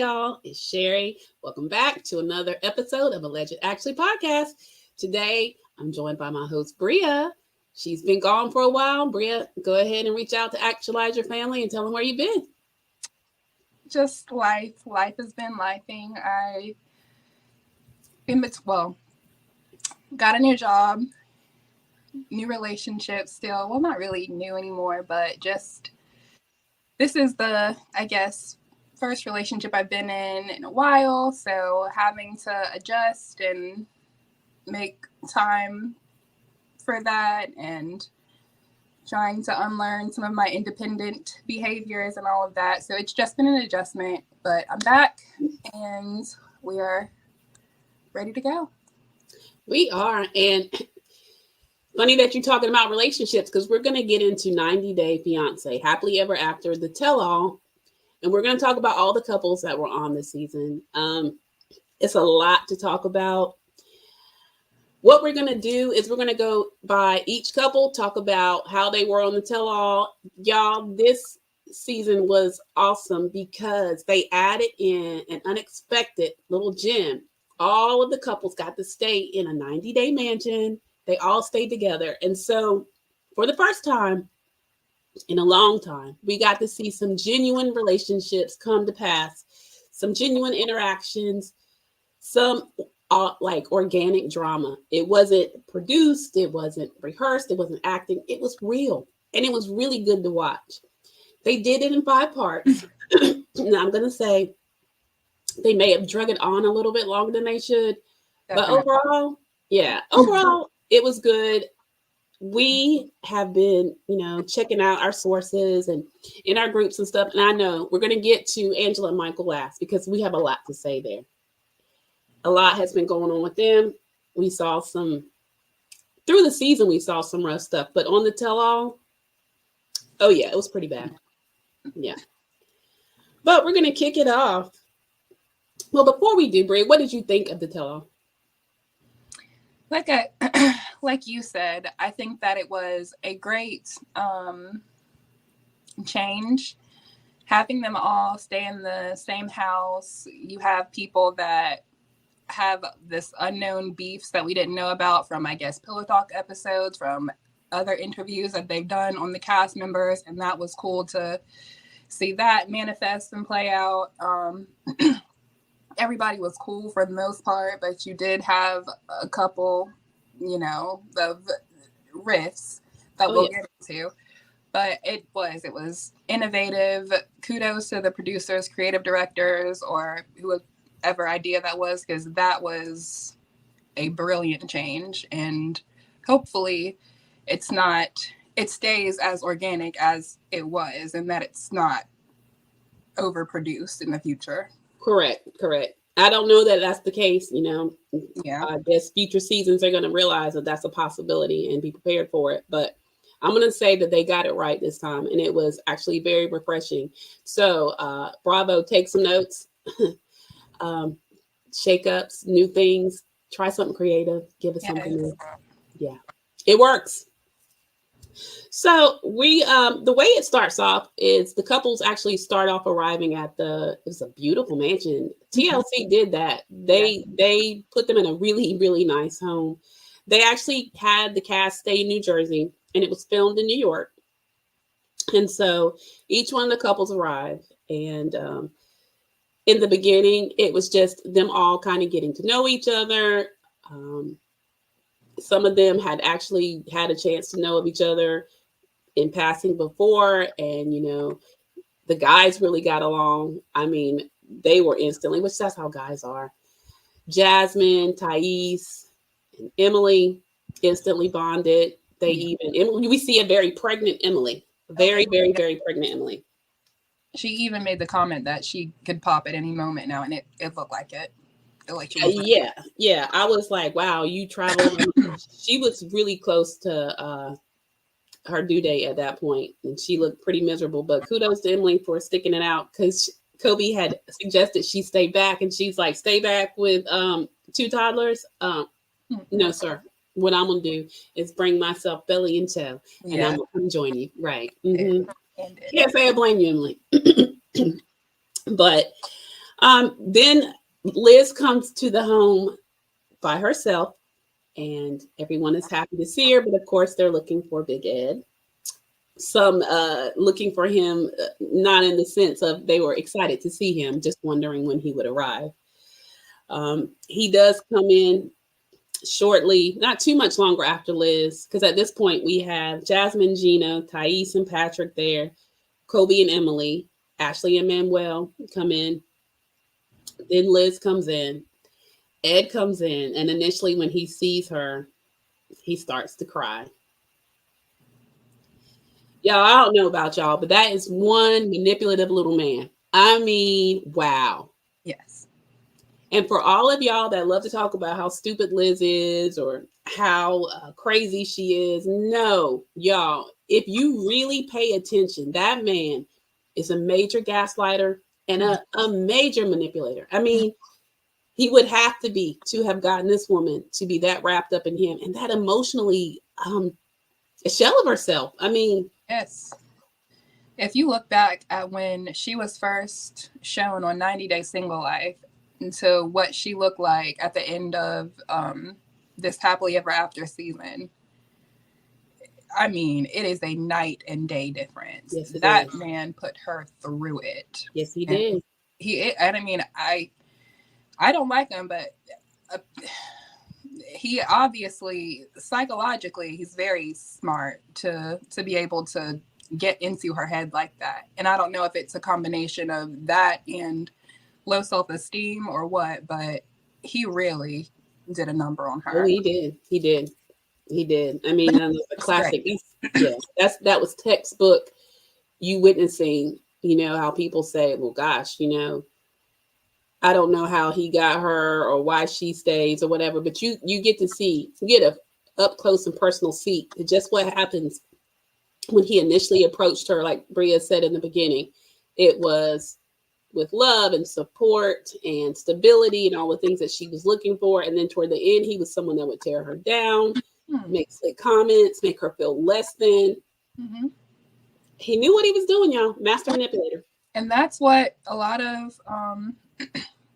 y'all. It's Sherry. Welcome back to another episode of Alleged Actually Podcast. Today, I'm joined by my host, Bria. She's been gone for a while. Bria, go ahead and reach out to actualize your family and tell them where you've been. Just life. Life has been lifing. Got a new job, new relationship still. Well, not really new anymore, but just this is the, I guess, first relationship I've been in a while. So having to adjust and make time for that and trying to unlearn some of my independent behaviors and all of that. So it's just been an adjustment, but I'm back and we are ready to go. We are. And funny that you're talking about relationships because we're going to get into 90 Day Fiance, Happily Ever After, the tell-all. And we're going to talk about all the couples that were on this season. It's a lot to talk about. What we're going to do is we're going to go by each couple, talk about how they were on the tell-all. Y'all, this season was awesome because they added in an unexpected little gem. All of the couples got to stay in a 90-day mansion. They all stayed together. And so for the first time in a long time, we got to see some genuine relationships come to pass, some genuine interactions, some like organic drama. It wasn't produced. It wasn't rehearsed. It wasn't acting. It was real. And it was really good to watch. They did it in 5 parts. Now I'm going to say they may have drug it on a little bit longer than they should. Definitely. But overall, it was good. We have been, checking out our sources and in our groups and stuff. And I know we're going to get to Angela and Michael last because we have a lot to say there. A lot has been going on with them. We saw through the season, we saw some rough stuff. But on the tell-all, oh yeah, it was pretty bad. Yeah. But we're going to kick it off. Well, before we do, Brie, what did you think of the tell-all? Like you said, I think that it was a great change. Having them all stay in the same house, you have people that have this unknown beefs that we didn't know about from, I guess, Pillow Talk episodes, from other interviews that they've done on the cast members, and that was cool to see that manifest and play out. Everybody was cool for the most part, but you did have a couple, of riffs that we'll get into. But it was innovative. Kudos to the producers, creative directors, or whoever idea that was, because that was a brilliant change. And hopefully it stays as organic as it was, and that it's not overproduced in the future. Correct. I don't know that that's the case, Yeah. I guess future seasons are going to realize that that's a possibility and be prepared for it. But I'm going to say that they got it right this time, and it was actually very refreshing. So bravo, take some notes, shake-ups, new things, try something creative, give us something new. Yeah, it works. So the way it starts off is the couples actually start off arriving at it's a beautiful mansion. TLC did that. They put them in a really, really nice home. They actually had the cast stay in New Jersey, and it was filmed in New York. And so each one of the couples arrived, and in the beginning, it was just them all kind of getting to know each other. Some of them had actually had a chance to know of each other in passing before, and the guys really got along. I mean, they were instantly, which that's how guys are. Jasmine, Taies, and Emily instantly bonded. We see a very pregnant Emily, very, very, very pregnant Emily. She even made the comment that she could pop at any moment now, and it looked like it. Yeah. I was like, wow, you traveled. She was really close to her due date at that point, and she looked pretty miserable. But kudos to Emily for sticking it out, because Kobe had suggested she stay back, and she's like, stay back with 2 toddlers. No, sir. What I'm gonna do is bring myself belly and toe, and I'm gonna come join you. Right. Mm-hmm. Can't say I blame you, Emily. But Then Liz comes to the home by herself, and everyone is happy to see her. But of course, they're looking for Big Ed. Some looking for him, not in the sense of they were excited to see him, just wondering when he would arrive. He does come in shortly, not too much longer after Liz, because at this point we have Jasmine, Gino, Taies and Patrick there, Kobe and Emily, Ashley and Manuel come in. Then Liz comes in, Ed comes in, and initially when he sees her, he starts to cry. Y'all, I don't know about y'all, but that is one manipulative little man. I mean, wow. Yes. And for all of y'all that love to talk about how stupid Liz is or how crazy she is, no, y'all, if you really pay attention, that man is a major gaslighter and a major manipulator. I mean, he would have to have gotten this woman to be that wrapped up in him and that emotionally a shell of herself. I mean, yes. If you look back at when she was first shown on 90 Day Single Life into what she looked like at the end of this Happily Ever After season, I mean, it is a night and day difference. Yes, that man put her through it. Yes, he did. And I mean, I don't like him, but he obviously psychologically he's very smart to be able to get into her head like that. And I don't know if it's a combination of that and low self-esteem or what, but he really did a number on her. Oh, he did. I mean, that was a classic. That was textbook. You witnessing, how people say, well, gosh, I don't know how he got her or why she stays or whatever, but you get a up close and personal seat to just what happens when he initially approached her. Like Bria said in the beginning, it was with love and support and stability and all the things that she was looking for. And then toward the end, he was someone that would tear her down, make slick comments, make her feel less than. Mm-hmm. He knew what he was doing, y'all. Master manipulator. And that's what a lot of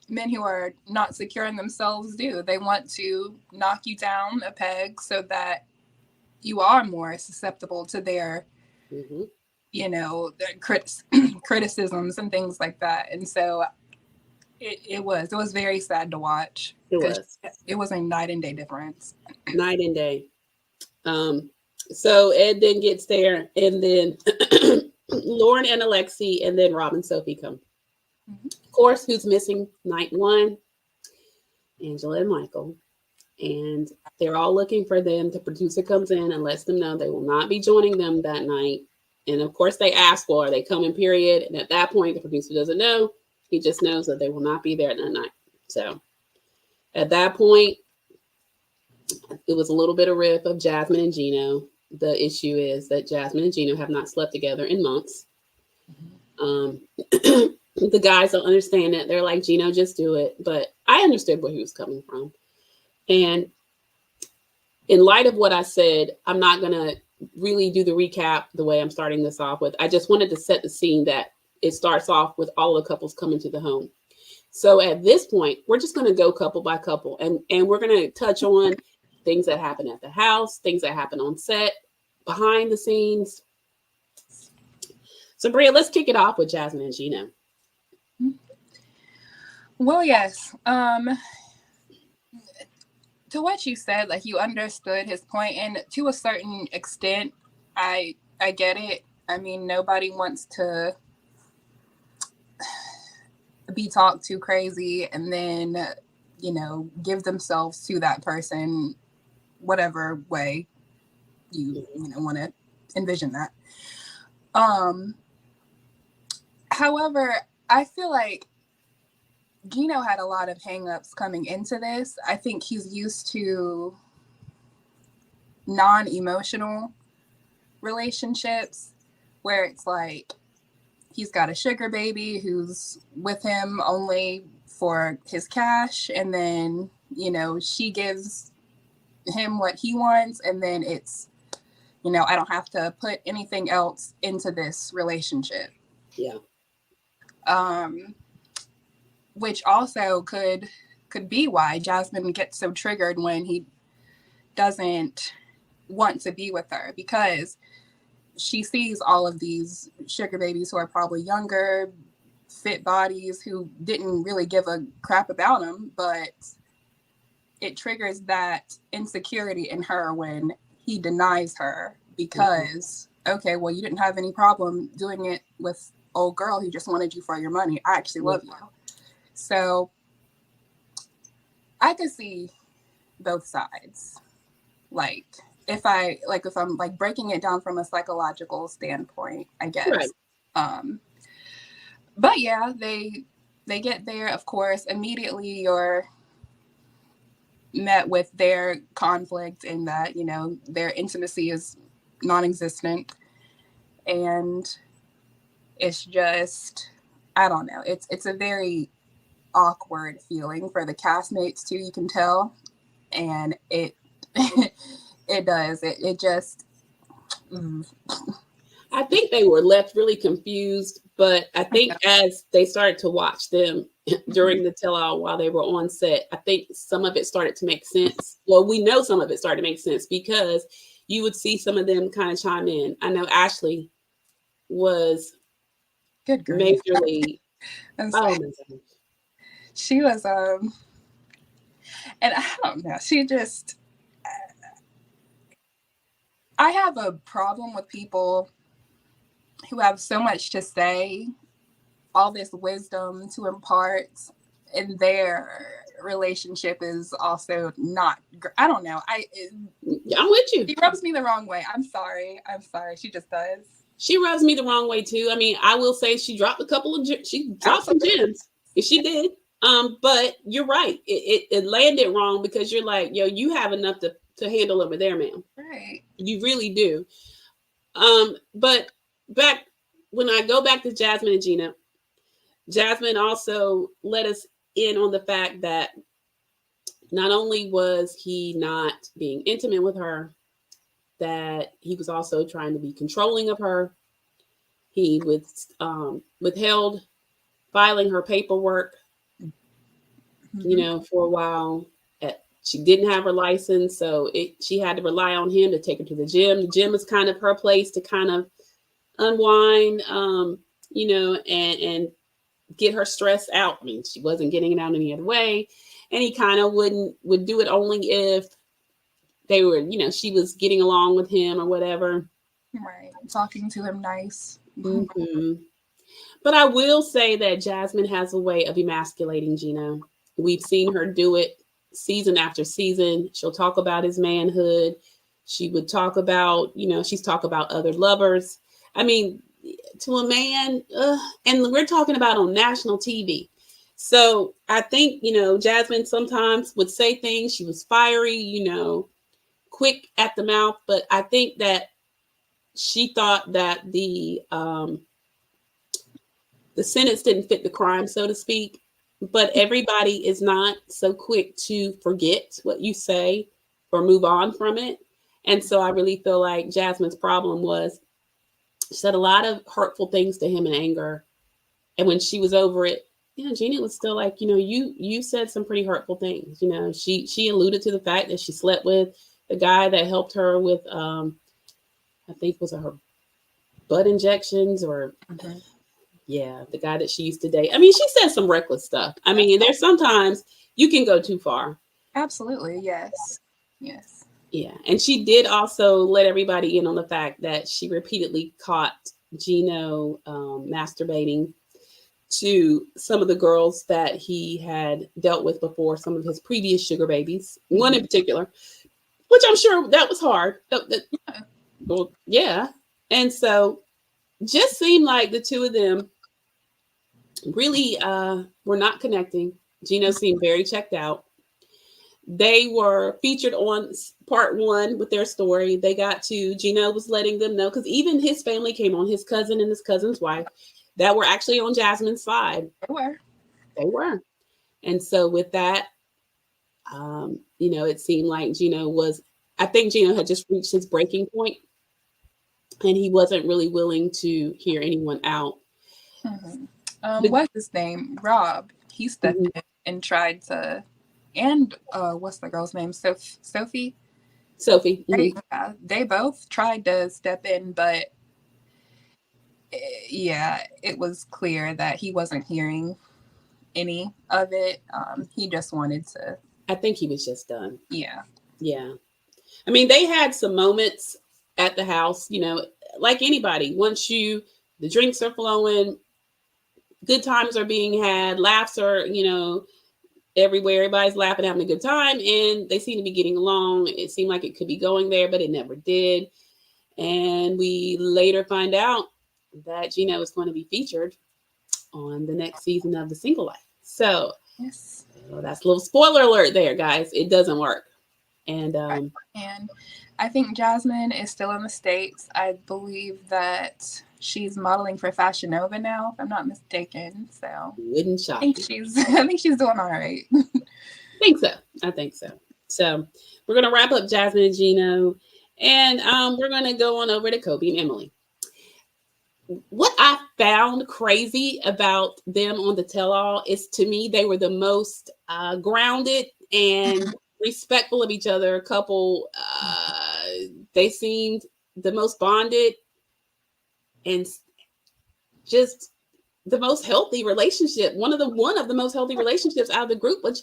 men who are not secure in themselves do. They want to knock you down a peg so that you are more susceptible to their, criticisms and things like that. And so it was very sad to watch. It was a night and day difference. Night and day. So Ed then gets there, and then Lauren and Alexi, and then Rob and Sophie come. Mm-hmm. Of course, who's missing night one? Angela and Michael. And they're all looking for them. The producer comes in and lets them know they will not be joining them that night. And of course, they ask for, are they coming, period? And at that point, the producer doesn't know. He just knows that they will not be there that night. So at that point, it was a little bit of riff of Jasmine and Gino. The issue is that Jasmine and Gino have not slept together in months. The guys don't understand it. They're like, Gino, just do it. But I understood where he was coming from. And in light of what I said, I'm not going to really do the recap the way I'm starting this off with. I just wanted to set the scene that it starts off with all the couples coming to the home. So at this point, we're just going to go couple by couple. And we're going to touch on things that happen at the house, things that happen on set, behind the scenes. So Bria, let's kick it off with Jasmine and Gino. Well, yes. To what you said, like you understood his point, and to a certain extent, I get it. I mean, nobody wants to be talked to crazy and then, give themselves to that person, whatever way you want to envision that. However, I feel like Gino had a lot of hangups coming into this. I think he's used to non-emotional relationships where it's like he's got a sugar baby who's with him only for his cash, and then, she gives him what he wants, and then it's, I don't have to put anything else into this relationship. Yeah. which also could be why Jasmine gets so triggered when he doesn't want to be with her, because she sees all of these sugar babies who are probably younger, fit bodies, who didn't really give a crap about him, but it triggers that insecurity in her when he denies her because, okay, well, you didn't have any problem doing it with old girl. He just wanted you for your money. I actually love you. So I could see both sides. Like if I'm like breaking it down from a psychological standpoint, I guess. Right. But yeah, they get there, of course, immediately you're met with their conflict in that, you know, their intimacy is non-existent, and it's just, I don't know, it's a very awkward feeling for the castmates too, you can tell, and it it does it just I think they were left really confused, but I think as they started to watch them during the tell-all while they were on set, I think some of it started to make sense. Well, we know some of it started to make sense because you would see some of them kind of chime in. I know Ashley was majorly. Oh my goodness. She was and I don't know. She just. I have a problem with people who have so much to say, all this wisdom to impart, and their relationship is also not. I don't know. I'm with you. She rubs me the wrong way. I'm sorry. She just does. She rubs me the wrong way too. I mean, I will say she dropped some gems. She did. But you're right. It landed wrong because you're like, yo, you have enough to handle over there, ma'am. Right. You really do. But when I go back to Jasmine and Gino, Jasmine also let us in on the fact that not only was he not being intimate with her, that he was also trying to be controlling of her. He withheld filing her paperwork, you know, for a while. She didn't have her license, so she had to rely on him to take her to the gym. The gym is kind of her place to kind of unwind, you know, and get her stress out. I mean, she wasn't getting it out any other way. And he kind of would do it only if they were, you know, she was getting along with him or whatever. Right. Talking to him nice. Mm-hmm. But I will say that Jasmine has a way of emasculating Gino. We've seen her do it season after season. She'll talk about his manhood. She would talk about, you know, she's talked about other lovers. I mean, to a man, and we're talking about on national TV. So I think, you know, Jasmine sometimes would say things. She was fiery, you know, quick at the mouth. But I think that she thought that the sentence didn't fit the crime, so to speak. But everybody is not so quick to forget what you say or move on from it. And so I really feel like Jasmine's problem was she said a lot of hurtful things to him in anger. And when she was over it, you know, Gina was still like, you know, you said some pretty hurtful things. You know, she alluded to the fact that she slept with the guy that helped her with, I think was her butt injections or... Mm-hmm. Yeah, the guy that she used to date. I mean, she said some reckless stuff. I mean, there's sometimes you can go too far. Absolutely, yes. Yes. Yeah, and she did also let everybody in on the fact that she repeatedly caught Gino masturbating to some of the girls that he had dealt with before, some of his previous sugar babies, one in particular, which I'm sure that was hard. Well, yeah. And so just seemed like the two of them really were not connecting. Gino seemed very checked out. They were featured on part 1 with their story. They got to, Gino was letting them know, because even his family came on, his cousin and his cousin's wife, that were actually on Jasmine's side. They were. And so with that, you know, it seemed like I think Gino had just reached his breaking point, and he wasn't really willing to hear anyone out. Mm-hmm. What's his name? Rob. he stepped in and tried to, and what's the girl's name? Sophie? Sophie. They both tried to step in, but it was clear that he wasn't hearing any of it. He just wanted to. I think he was just done. Yeah. Yeah. I mean, they had some moments at the house, like anybody. Once the drinks are flowing, good times are being had, laughs are, everywhere. Everybody's laughing, having a good time, and they seem to be getting along. It seemed like it could be going there, but it never did. And we later find out that Gino is going to be featured on the next season of The Single Life. So, yes, that's a little spoiler alert there, guys. It doesn't work. And I think Jasmine is still in the States. I believe that she's modeling for Fashion Nova now, if I'm not mistaken. So wouldn't shock I think she's doing all right. I think so. So we're gonna wrap up Jasmine and Gino, and we're gonna go on over to Kobe and Emily. What I found crazy about them on the tell-all is, to me, they were the most grounded and respectful of each other couple. They seemed the most bonded and just the most healthy relationship. One of the most healthy relationships out of the group, which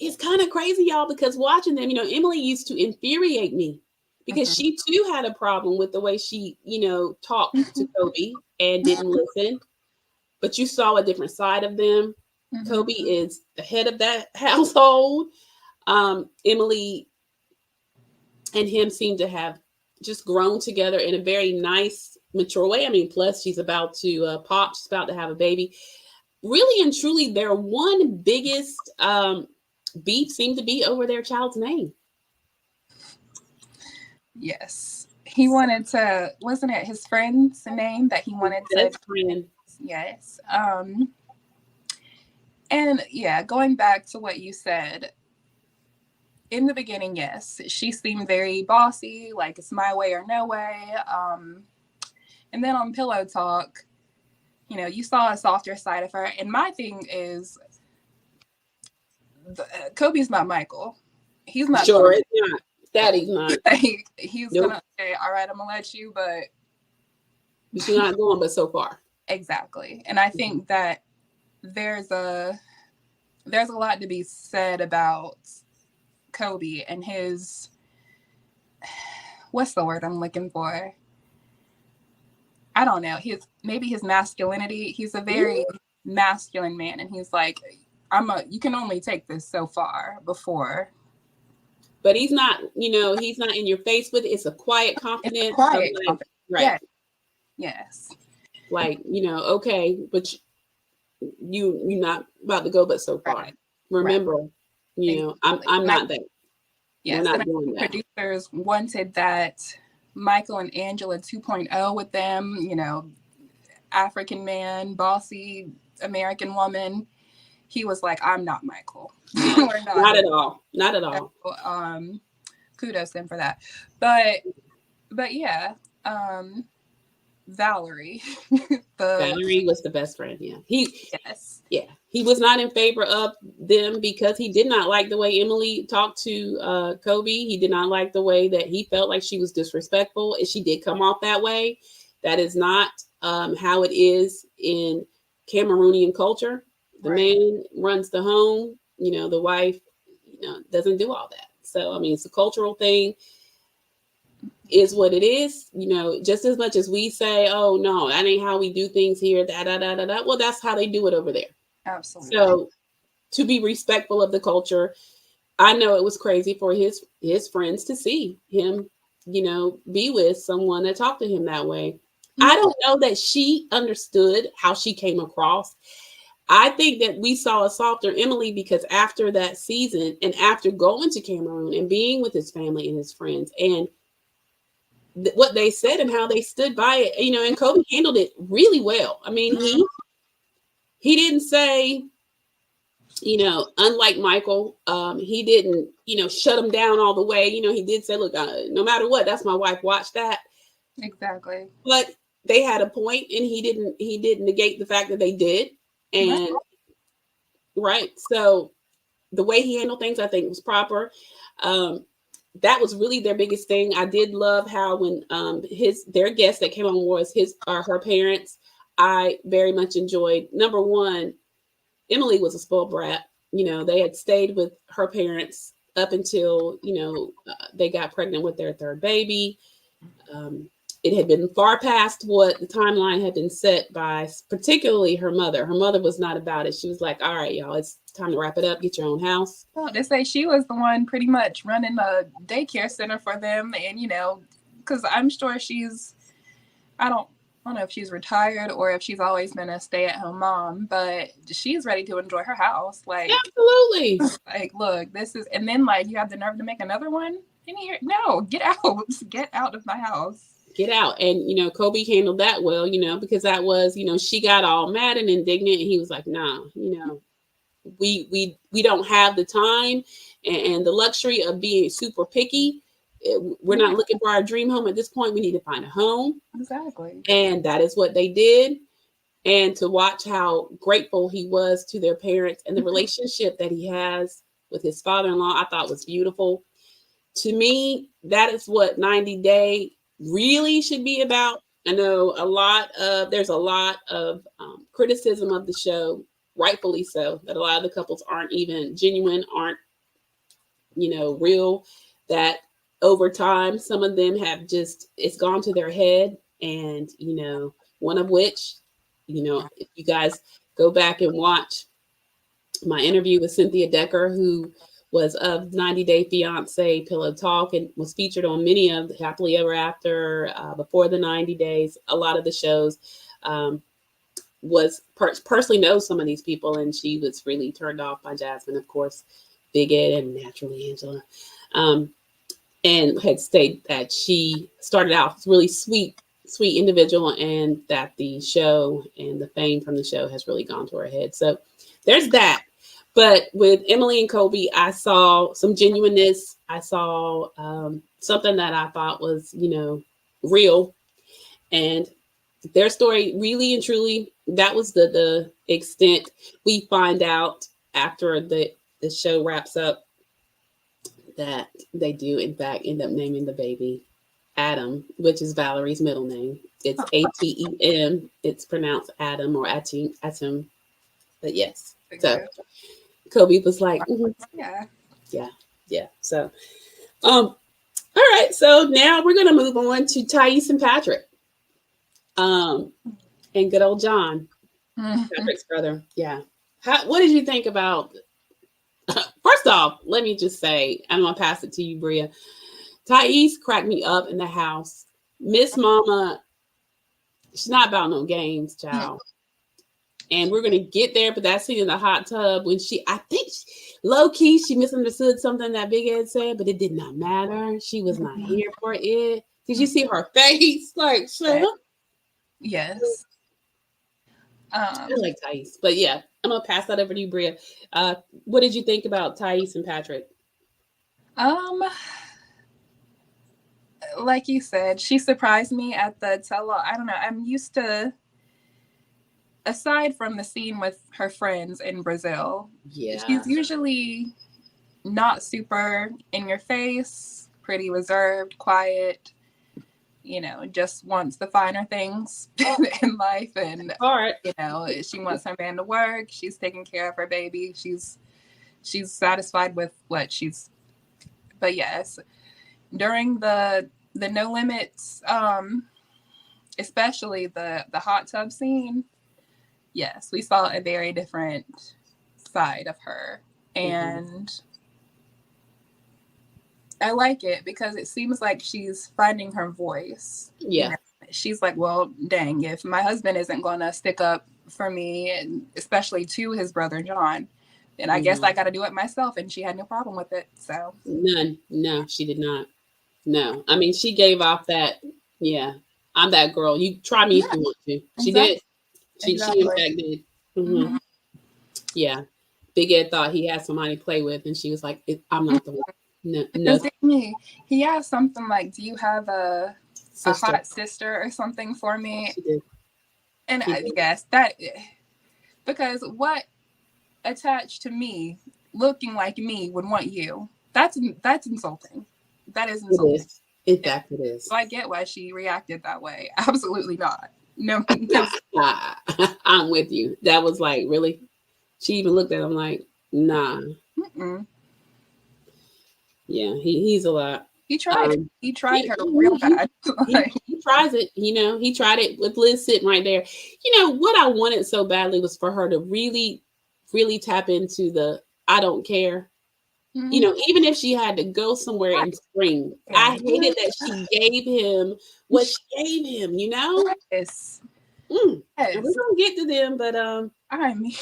is kind of crazy, y'all, because watching them, Emily used to infuriate me because she too had a problem with the way she, talked to Kobe and didn't listen. But you saw a different side of them. Kobe is the head of that household. Emily and him seem to have just grown together in a very nice, mature way. I mean, plus she's about to pop. She's about to have a baby. Really and truly, their one biggest beef seemed to be over their child's name. Yes. He wanted to, wasn't it his friend's name that he wanted to? His friend. Yes. And yeah, going back to what you said, in the beginning, yes, she seemed very bossy, like it's my way or no way. And then on Pillow Talk, you saw a softer side of her. And my thing is, Kobe's not Michael. He's not. Sure, it's not. Daddy's not. He's gonna say, "All right, I'm gonna let you," but you're not going but so far. Exactly, and I think that there's a lot to be said about Kobe and his, what's the word I'm looking for? I don't know. Maybe his masculinity. He's a very masculine man, and he's like, you can only take this so far before. But he's not, he's not in your face with it. It's a quiet confidence. Right. Yes. Like, okay, but you're not about to go but so far. Right. Remember, I'm not that. Yes, and producers wanted that Michael and Angela 2.0 with them, African man, bossy American woman. He was like, I'm not Michael. Not at all. Not at all. So, kudos to him for that. But yeah, Valerie. Valerie was the best friend. Yeah. He was not in favor of them because he did not like the way Emily talked to Kobe. He did not like the way that he felt like she was disrespectful. And she did come off that way. That is not how it is in Cameroonian culture. The man runs the home, the wife, doesn't do all that. So, I mean, it's a cultural thing, is what it is, just as much as we say, oh, no, that ain't how we do things here, Well, that's how they do it over there. Absolutely. So to be respectful of the culture, I know it was crazy for his friends to see him, be with someone that talked to him that way. Mm-hmm. I don't know that she understood how she came across. I think that we saw a softer Emily because after that season and after going to Cameroon and being with his family and his friends and what they said and how they stood by it, and Kobe handled it really well. I mean, he didn't say, unlike Michael, he didn't, shut him down all the way. He did say, look, no matter what, that's my wife, watch that. Exactly. But they had a point and he didn't negate the fact that they did. And right. So the way he handled things, I think, was proper. That was really their biggest thing. I did love how when their guest that came on was his or her parents. I very much enjoyed, number one, Emily was a spoiled brat. They had stayed with her parents up until they got pregnant with their third baby. Um, it had been far past what the timeline had been set by, particularly her mother. Her mother was not about it. She was like, "All right, y'all, it's time to wrap it up. Get your own house." Well, they say she was the one pretty much running a daycare center for them, and because I'm sure I don't know if she's retired or if she's always been a stay-at-home mom, but she's ready to enjoy her house. Like, absolutely. Like, look, this is, and then like you have the nerve to make another one in here. No, get out, get out of my house. Get out. And Kobe handled that well, because that was, she got all mad and indignant, and he was like, "Nah, we don't have the time and the luxury of being super picky. We're not looking for our dream home at this point. We need to find a home." Exactly. And that is what they did. And to watch how grateful he was to their parents and the relationship that he has with his father-in-law, I thought was beautiful. To me, that is what 90 Day really should be about. I know there's a lot of criticism of the show, rightfully so, that a lot of the couples aren't even genuine, aren't real, that over time some of them have it's gone to their head. And one of which, if you guys go back and watch my interview with Cynthia Decker, who was of 90 Day Fiance, Pillow Talk, and was featured on many of the Happily Ever After, Before the 90 Days, a lot of the shows, was personally knows some of these people, and she was really turned off by Jasmine, of course, Big Ed, and naturally Angela, and had stated that she started out really sweet individual, and that the show and the fame from the show has really gone to her head. So there's that. But with Emily and Kobe, I saw some genuineness. I saw something that I thought was, real. And their story, really and truly, that was the extent. We find out after the show wraps up that they do, in fact, end up naming the baby Adam, which is Valerie's middle name. It's Atem. It's pronounced Adam or Atem. But yes. So Kobe was like, yeah. So, all right. So now we're gonna move on to Taies and Patrick, and good old John, Patrick's brother. Yeah. What did you think about? First off, let me just say, I'm gonna pass it to you, Bria. Taies cracked me up in the house. Miss Mama, she's not about no games, child. And we're gonna get there, but that scene in the hot tub when I think low key, she misunderstood something that Big Ed said, but it did not matter. She was not here for it. Did you see her face? Like, shut up. Yes. I like Taies, but yeah, I'm gonna pass that over to you, Bria. What did you think about Taies and Patrick? Like you said, she surprised me at the tell-all. I don't know. I'm used to, aside from the scene with her friends in Brazil, she's usually not super in your face, pretty reserved, quiet, just wants the finer things in life. And, she wants her man to work. She's taking care of her baby. She's satisfied with what but yes, during the No Limits, especially the hot tub scene, yes, we saw a very different side of her. And I like it because it seems like she's finding her voice. Yeah. She's like, well, dang, if my husband isn't going to stick up for me, and especially to his brother John, then I guess I got to do it myself. And she had no problem with it. So none. No, she did not. No, I mean, she gave off that. Yeah, I'm that girl. You try me if you want to. She did. She in fact did. Yeah, Big Ed thought he had somebody to play with, and she was like, "I'm not the one." No. He asked something like, "Do you have a hot sister or something for me?" She did. And yes, that, because what attached to me, looking like me, would want you. That's insulting. That is insulting. It is. In fact, it is. So I get why she reacted that way. Absolutely not. No. I'm with you. That was like, really? She even looked at him like, nah. Mm-mm. Yeah, he's a lot. He tried. He tried her real bad. He tries it. He tried it with Liz sitting right there. What I wanted so badly was for her to really, really tap into the I don't care. Mm-hmm. Even if she had to go somewhere and scream. Yeah. I hated that she gave him what she gave him, Yes. And we're gonna get to them, but I mean,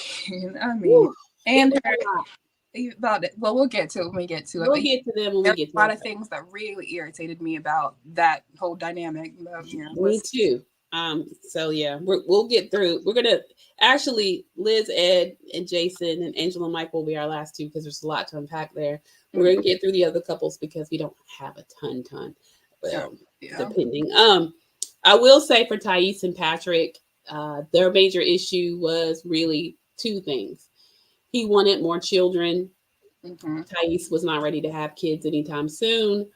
whew, and her about it. Well, we'll get to it when we get to it. We'll get to them when we get to a lot of things that really irritated me about that whole dynamic. Me too. So yeah, we'll get through. We're gonna actually Liz, Ed, and Jason and Angela and Mike will be our last two because there's a lot to unpack there. We're gonna get through the other couples because we don't have a ton. Well, depending. I will say for Taies and Patrick, their major issue was really two things. He wanted more children. Taies was not ready to have kids anytime soon.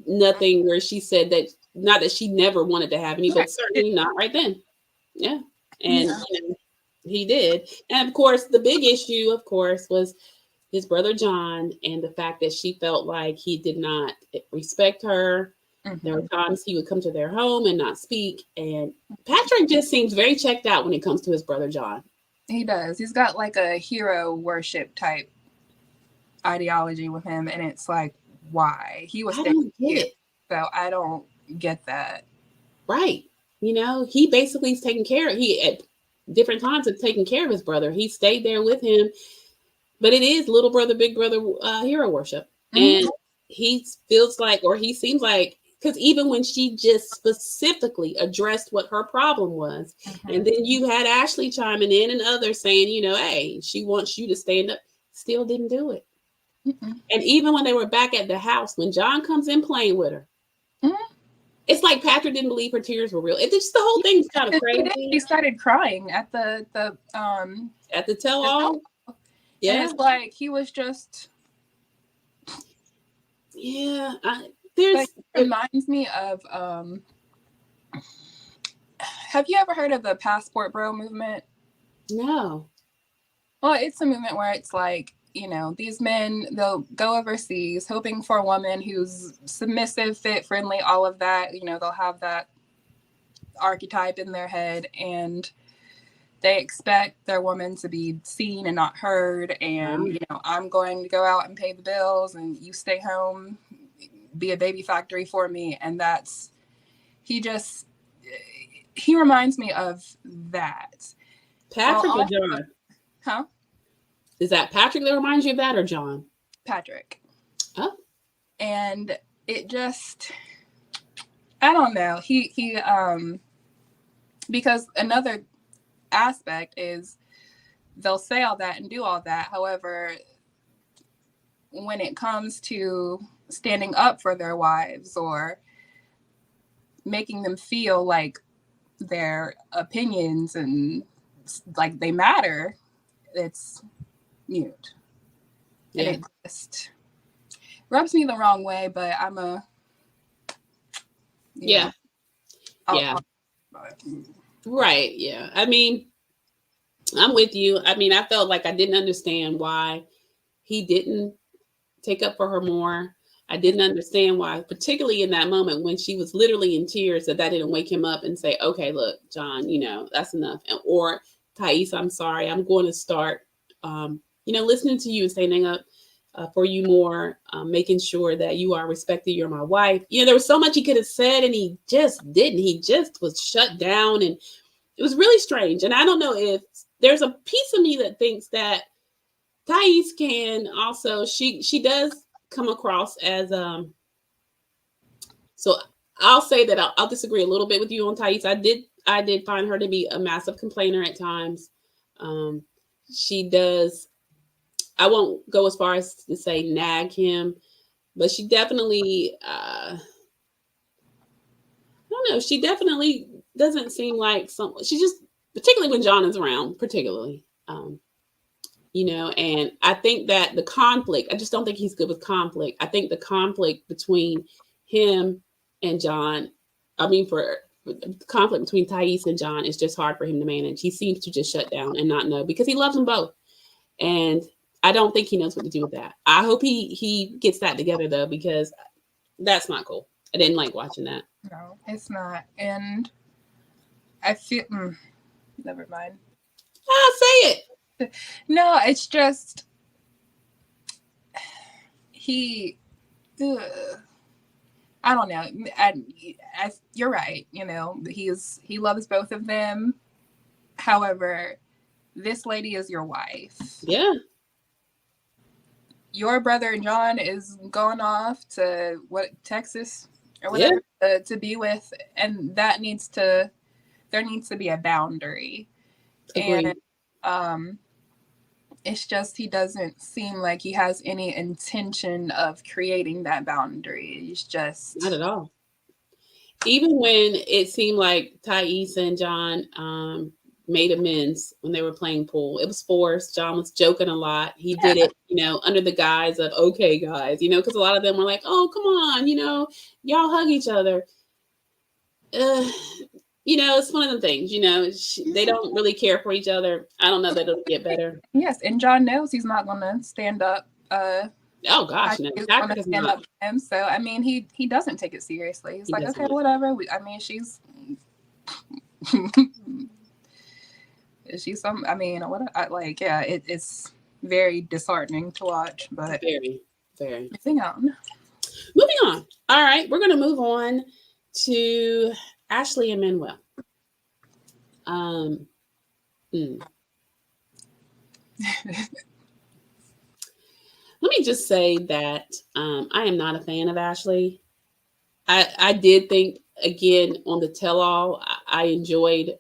Nothing where she said that, not that she never wanted to have any, but certainly not right then. Yeah. And he did. And of course, the big issue, of course, was his brother John and the fact that she felt like he did not respect her. There were times he would come to their home and not speak. And Patrick just seems very checked out when it comes to his brother John. He does. He's got like a hero worship type ideology with him. And it's like, why? He was don't get it. So I don't get that. Right. He basically is taking care of, he at different times have taken care of his brother. He stayed there with him. But it is little brother, big brother hero worship. And he feels like, or he seems like, because even when she just specifically addressed what her problem was, and then you had Ashley chiming in and others saying, hey, she wants you to stand up, still didn't do it. And even when they were back at the house, when John comes in playing with her, it's like Patrick didn't believe her tears were real. It's just the whole thing's kind of crazy. He started crying at the tell-all. Yeah, and it's like he was just. Yeah, it reminds me of. Have you ever heard of the passport bro movement? No. Well, it's a movement where it's like, these men, they'll go overseas hoping for a woman who's submissive, fit, friendly, all of that. They'll have that archetype in their head, and they expect their woman to be seen and not heard. And, I'm going to go out and pay the bills and you stay home, be a baby factory for me. And he reminds me of that. Patrick or John? Huh? Is that Patrick that reminds you of that or John? Patrick. Oh. And it just, I don't know. He because another aspect is they'll say all that and do all that. However, when it comes to standing up for their wives or making them feel like their opinions and like they matter, it's mute. Yeah. And it just rubs me the wrong way, but I'm a yeah. Right. Yeah. I mean, I'm with you. I mean, I felt like I didn't understand why he didn't take up for her more. I didn't understand why, particularly in that moment when she was literally in tears, that didn't wake him up and say, okay, look, John, that's enough. Or Taies, I'm sorry. I'm going to start, listening to you and standing up for you more, making sure that you are respected. You're my wife. There was so much he could have said and he just didn't. He just was shut down, and it was really strange. And I don't know if there's a piece of me that thinks that Taies can also, she does come across as, so I'll say that I'll disagree a little bit with you on Taies. I did find her to be a massive complainer at times. She does, I won't go as far as to say nag him, but she definitely, I don't know, she definitely doesn't seem like she just particularly when John is around, particularly. And I think that the conflict, I just don't think he's good with conflict. I think the conflict between him and John, for the conflict between Taies and John is just hard for him to manage. He seems to just shut down and not know because he loves them both. And I don't think he knows what to do with that. I hope he gets that together though, because that's not cool. I didn't like watching that. No, it's not. And I feel, never mind. Say it. No, it's just I don't know. You're right. He loves both of them. However, this lady is your wife. Yeah. Your brother John is going off to Texas or whatever to be with, and there needs to be a boundary. Agreed. And it's just he doesn't seem like he has any intention of creating that boundary. He's just not at all. Even when it seemed like Taies and John made amends when they were playing pool, it was forced. John was joking a lot. He did it, under the guise of, okay, guys, because a lot of them were like, oh, come on, y'all hug each other. It's one of the things, they don't really care for each other. I don't know that it'll get better. Yes, and John knows he's not going to stand up. Oh gosh, no. Patrick is stand up to him. So he doesn't take it seriously. He's like, okay, whatever. She's she's some. It's very disheartening to watch. But very, very. Moving on. All right, we're going to move on to Ashley and Manuel. Let me just say that I am not a fan of Ashley. I did think, again, on the tell-all, I enjoyed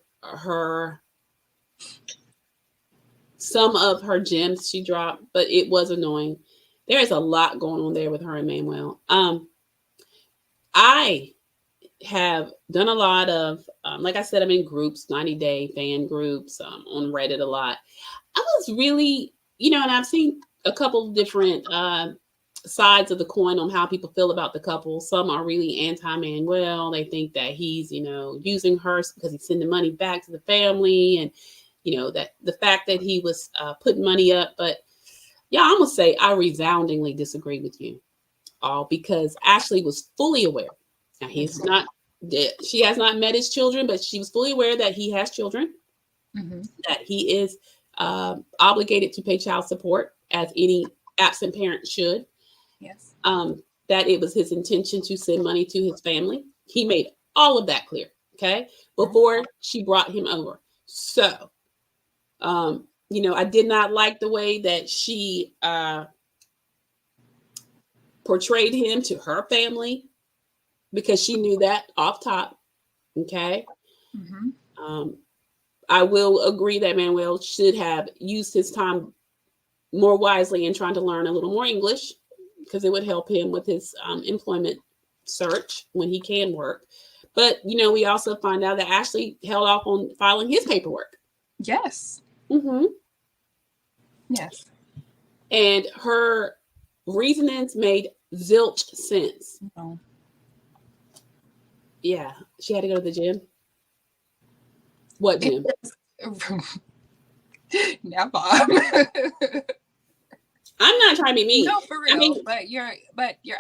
some of her gems she dropped, but it was annoying. There is a lot going on there with her and Manuel. I have done a lot of, like I said, I'm in groups, 90-day fan groups, on Reddit a lot. I was really, and I've seen a couple of different sides of the coin on how people feel about the couple. Some are really anti-Manuel. They think that he's, using her because he's sending money back to the family, and, that the fact that he was putting money up. But yeah, I'm going to say I resoundingly disagree with you all, because Ashley was fully aware. Now, she has not met his children, but she was fully aware that he has children, that he is obligated to pay child support, as any absent parent should. Yes. That it was his intention to send money to his family. He made all of that clear, okay, before she brought him over. So, I did not like the way that she portrayed him to her family, because she knew that off top, okay? I will agree that Manuel should have used his time more wisely in trying to learn a little more English, because it would help him with his employment search when he can work. But, we also find out that Ashley held off on filing his paperwork. Yes. Yes. And her reasonings made zilch sense. No. Yeah. She had to go to the gym. What gym? Now, Bob. I'm not trying to be mean. No, for real. But you're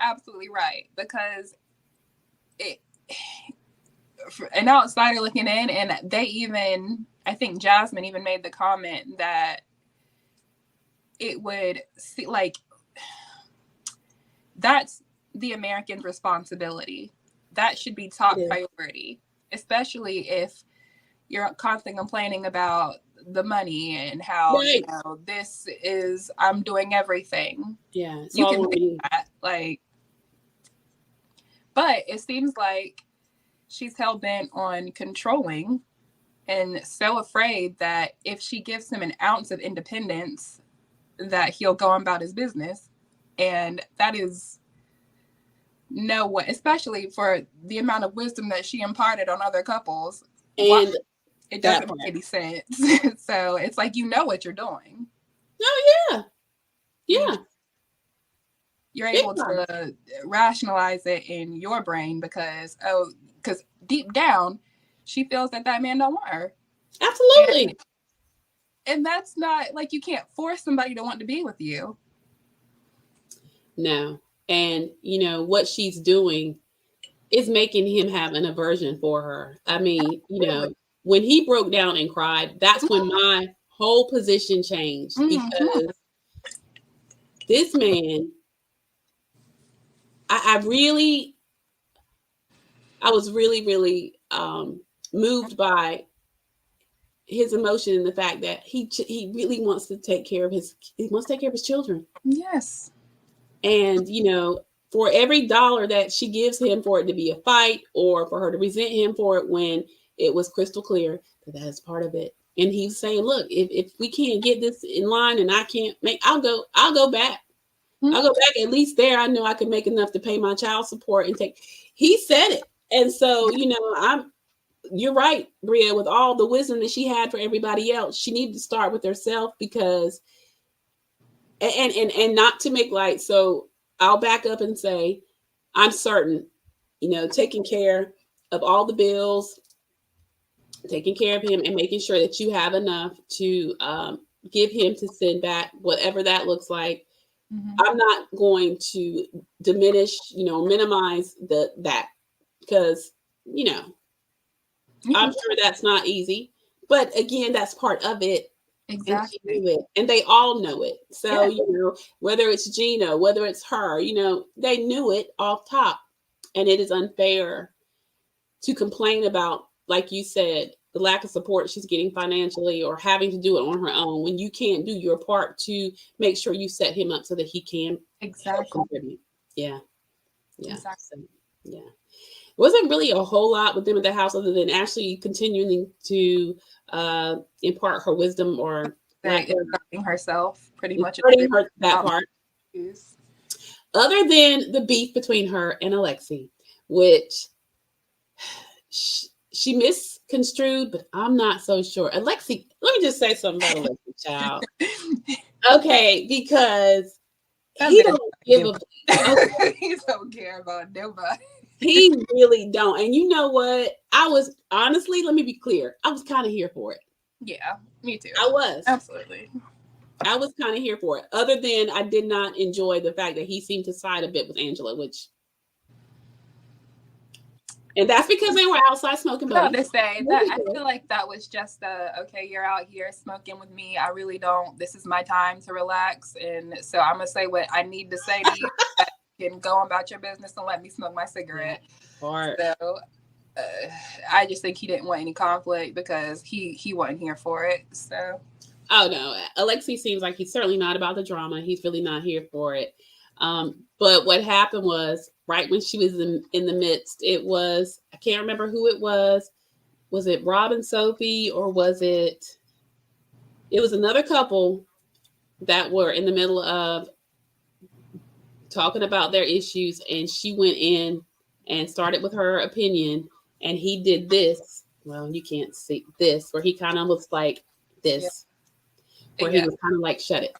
absolutely right, because an outsider looking in, and I think Jasmine even made the comment that it would see, like, that's the American's responsibility. That should be top priority, especially if you're constantly complaining about the money and how this is, I'm doing everything. Yeah, you can do that, but it seems like she's hell bent on controlling, and so afraid that if she gives him an ounce of independence, that he'll go about his business. And that is no way, especially for the amount of wisdom that she imparted on other couples. And It doesn't make any sense. So it's like, you know what you're doing. Oh, yeah. Yeah. You're able to rationalize it in your brain because deep down, she feels that man don't want her. Absolutely. And that's not, like, you can't force somebody to want to be with you. No. And, what she's doing is making him have an aversion for her. I mean, when he broke down and cried, that's when my whole position changed, because this man, I was really, really moved by his emotion and the fact that he really wants to take care of his children. Yes. And, for every dollar that she gives him for it to be a fight or for her to resent him for it, when it was crystal clear that is part of it. And he's saying, look, if we can't get this in line and I can't I'll go back. I'll go back. At least there, I know I can make enough to pay my child support and he said it. And so, you're right, Bria, with all the wisdom that she had for everybody else, she needed to start with herself, because, and not to make light. So I'll back up and say, I'm certain, taking care of all the bills, taking care of him and making sure that you have enough to give him to send back, whatever that looks like. I'm not going to diminish, minimize that, because, I'm sure that's not easy. But again, that's part of it. Exactly. And she knew it, and they all know it. So, whether it's Gino, whether it's her, they knew it off top. And it is unfair to complain about, like you said, the lack of support she's getting financially or having to do it on her own, when you can't do your part to make sure you set him up so that he can contribute. Yeah. Exactly. So, yeah. It wasn't really a whole lot with them at the house, other than Ashley continuing to impart her wisdom, or inserting herself, pretty much that part. Other than the beef between her and Alexi, which she misconstrued, but I'm not so sure. Alexi, let me just say something about Alexi, child. Okay, because he don't give a he don't care about nobody. He really don't. And you know what? I was, honestly, let me be clear, I was kind of here for it. Yeah, me too. I was. Absolutely. I was kind of here for it. Other than I did not enjoy the fact that he seemed to side a bit with Angela, and that's because they were outside smoking buddies. To say that, I feel like that was just okay, you're out here smoking with me. I really don't. This is my time to relax. And so I'm going to say what I need to say to you. And go on about your business and let me smoke my cigarette. So I just think he didn't want any conflict because he wasn't here for it. So no, Alexi seems like he's certainly not about the drama. He's really not here for it. But what happened was, right when she was in the midst, it was, I can't remember who it was. Was it Rob and Sophie, or was it was another couple that were in the middle of talking about their issues, and she went in and started with her opinion, and he did this. Well, you can't see this, where he kind of looks like this, where he was kind of like, shut it.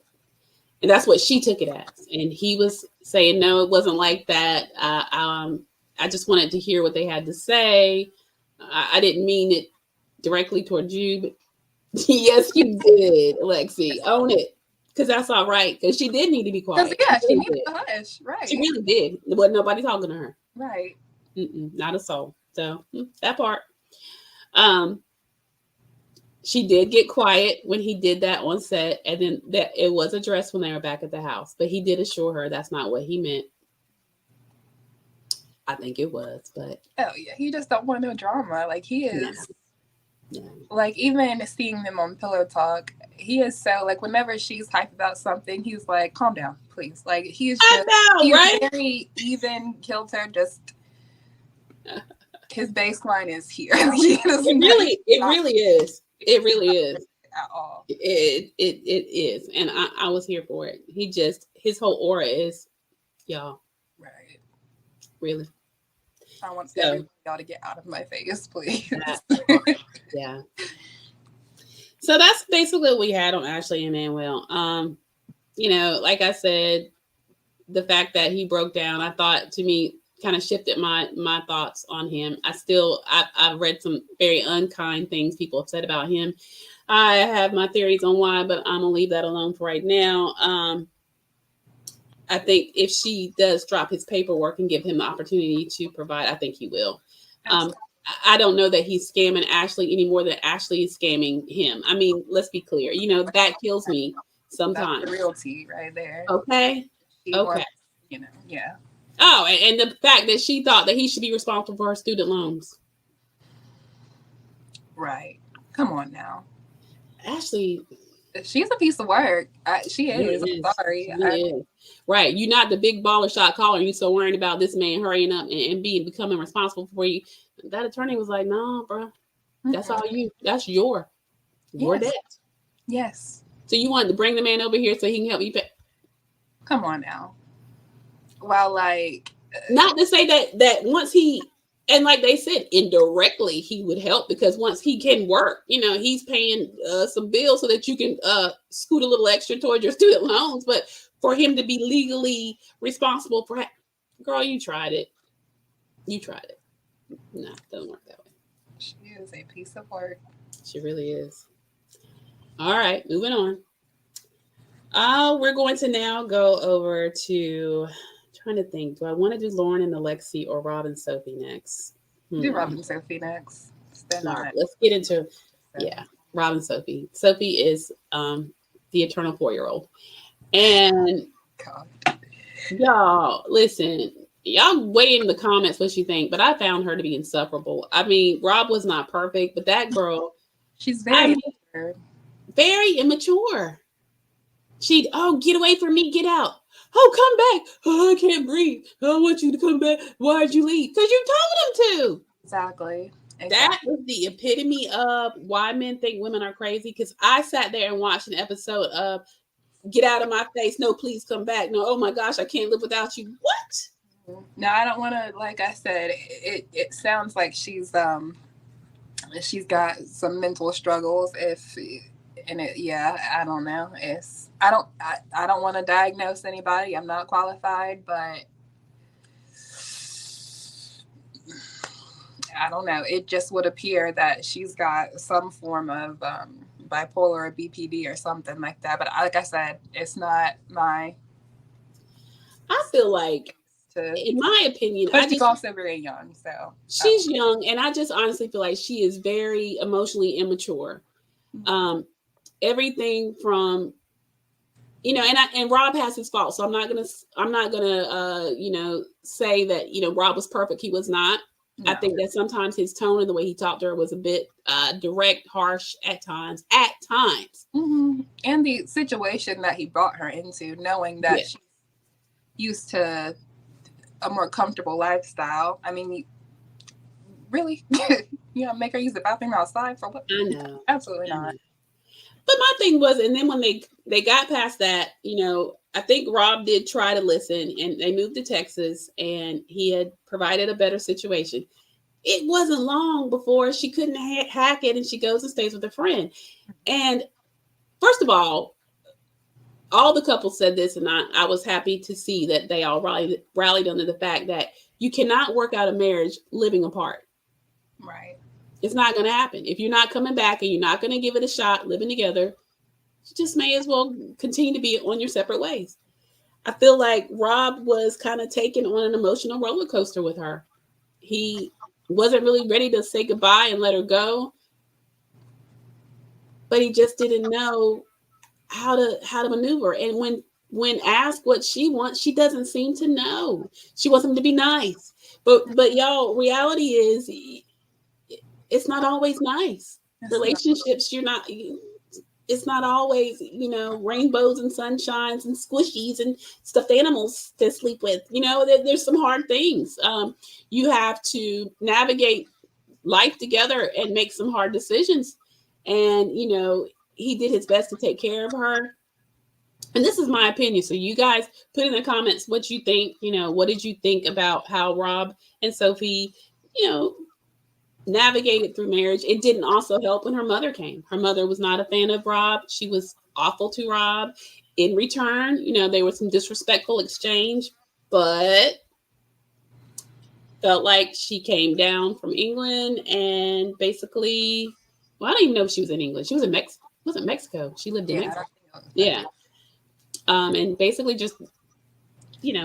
And that's what she took it as. And he was saying, no, it wasn't like that. I just wanted to hear what they had to say. I didn't mean it directly toward you, but yes, you did, Alexi. Own it. Because that's all right. Because she did need to be quiet. Yeah, she needed to hush. Right. She really did. There wasn't nobody talking to her. Right. Not a soul. So that part. She did get quiet when he did that on set, and then that it was addressed when they were back at the house. But he did assure her that's not what he meant. I think it was, but he just don't want no drama. Like he is. Yeah. Like, even seeing them on Pillow Talk, he is so, like, whenever she's hyped about something, he's like, calm down, please. Like, he's very even kilter, just his baseline is here. It really is. It really is. At all. It is. And I was here for it. His whole aura is, y'all. Right. Really. I want y'all to get out of my face, please. Yeah. So that's basically what we had on Ashley and Manuel. Like I said, the fact that he broke down, I thought, to me, kind of shifted my thoughts on him. I've read some very unkind things people have said about him. I have my theories on why, but I'm gonna leave that alone for right now. I think if she does drop his paperwork and give him the opportunity to provide, I think he will. I don't know that he's scamming Ashley any more than Ashley is scamming him. I mean, let's be clear. That kills me sometimes. That's the real tea right there. Okay. Okay. Yeah. Oh, and the fact that she thought that he should be responsible for her student loans. Right. Come on now. Ashley, she's a piece of work. She is. I'm sorry. She is. Right. You're not the big baller shot caller. You're so worried about this man hurrying up and becoming responsible for you. That attorney was like, no, bro. That's all you. That's your debt. Yes. So you wanted to bring the man over here so he can help you pay. Come on now. Well, not to say that once he, and like they said, indirectly he would help, because once he can work, he's paying some bills so that you can scoot a little extra towards your student loans. But for him to be legally responsible for, girl, you tried it. No, it doesn't work that way. She is a piece of work. She really is. All right, moving on. We're going to now go over to, trying to think, do I want to do Lauren and Alexi or Rob and Sophie next? Do Rob and Sophie next. Let's get into, Rob and Sophie. Sophie is the eternal 4-year-old. And God. Y'all, listen, y'all weigh in the comments what you think, but I found her to be insufferable. I mean, Rob was not perfect, but that girl, she's very immature. She'd, get away from me, get out. Oh, come back. Oh, I can't breathe. I want you to come back. Why'd you leave? Because you told him to. Exactly. That was the epitome of why men think women are crazy. Because I sat there and watched an episode of Get Out of My Face. No, please come back. No, oh my gosh, I can't live without you. What? No, I don't want to, like I said, it sounds like she's got some mental struggles. I don't know. I don't want to diagnose anybody. I'm not qualified, but I don't know. It just would appear that she's got some form of bipolar or BPD or something like that. But like I said, it's not my. I feel like, in my opinion, but she's also very young, so she's young, and I just honestly feel like she is very emotionally immature. Mm-hmm. Everything from, and Rob has his fault, so I'm not gonna say that Rob was perfect. He was not. No. I think that sometimes his tone and the way he talked to her was a bit direct, harsh at times. Mm-hmm. And the situation that he brought her into, knowing that she's used to a more comfortable lifestyle. I mean, really, make her use the bathroom outside for what? I know, absolutely not. But my thing was, and then when they got past that, I think Rob did try to listen, and they moved to Texas, and he had provided a better situation. It wasn't long before she couldn't hack it, and she goes and stays with a friend. And first of all the couples said this, and I was happy to see that they all rallied under the fact that you cannot work out a marriage living apart. Right. It's not going to happen. If you're not coming back and you're not going to give it a shot living together, you just may as well continue to be on your separate ways. I feel like Rob was kind of taken on an emotional roller coaster with her. He wasn't really ready to say goodbye and let her go, but he just didn't know how to maneuver. And when asked what she wants, she doesn't seem to know. She wants him to be nice, but y'all, reality is, it's not always nice. Relationships, it's not always, rainbows and sunshines and squishies and stuffed animals to sleep with. There's some hard things. You have to navigate life together and make some hard decisions. And, he did his best to take care of her. And this is my opinion. So you guys put in the comments what you think. What did you think about how Rob and Sophie, navigated through marriage. It didn't also help when her mother came. Her mother was not a fan of Rob. She was awful to Rob. In return, there was some disrespectful exchange, but felt like she came down from England and basically, well, I don't even know if she was in England. She was in wasn't Mexico. She lived in Yeah, I Mexico. don't think it was Yeah. And basically just,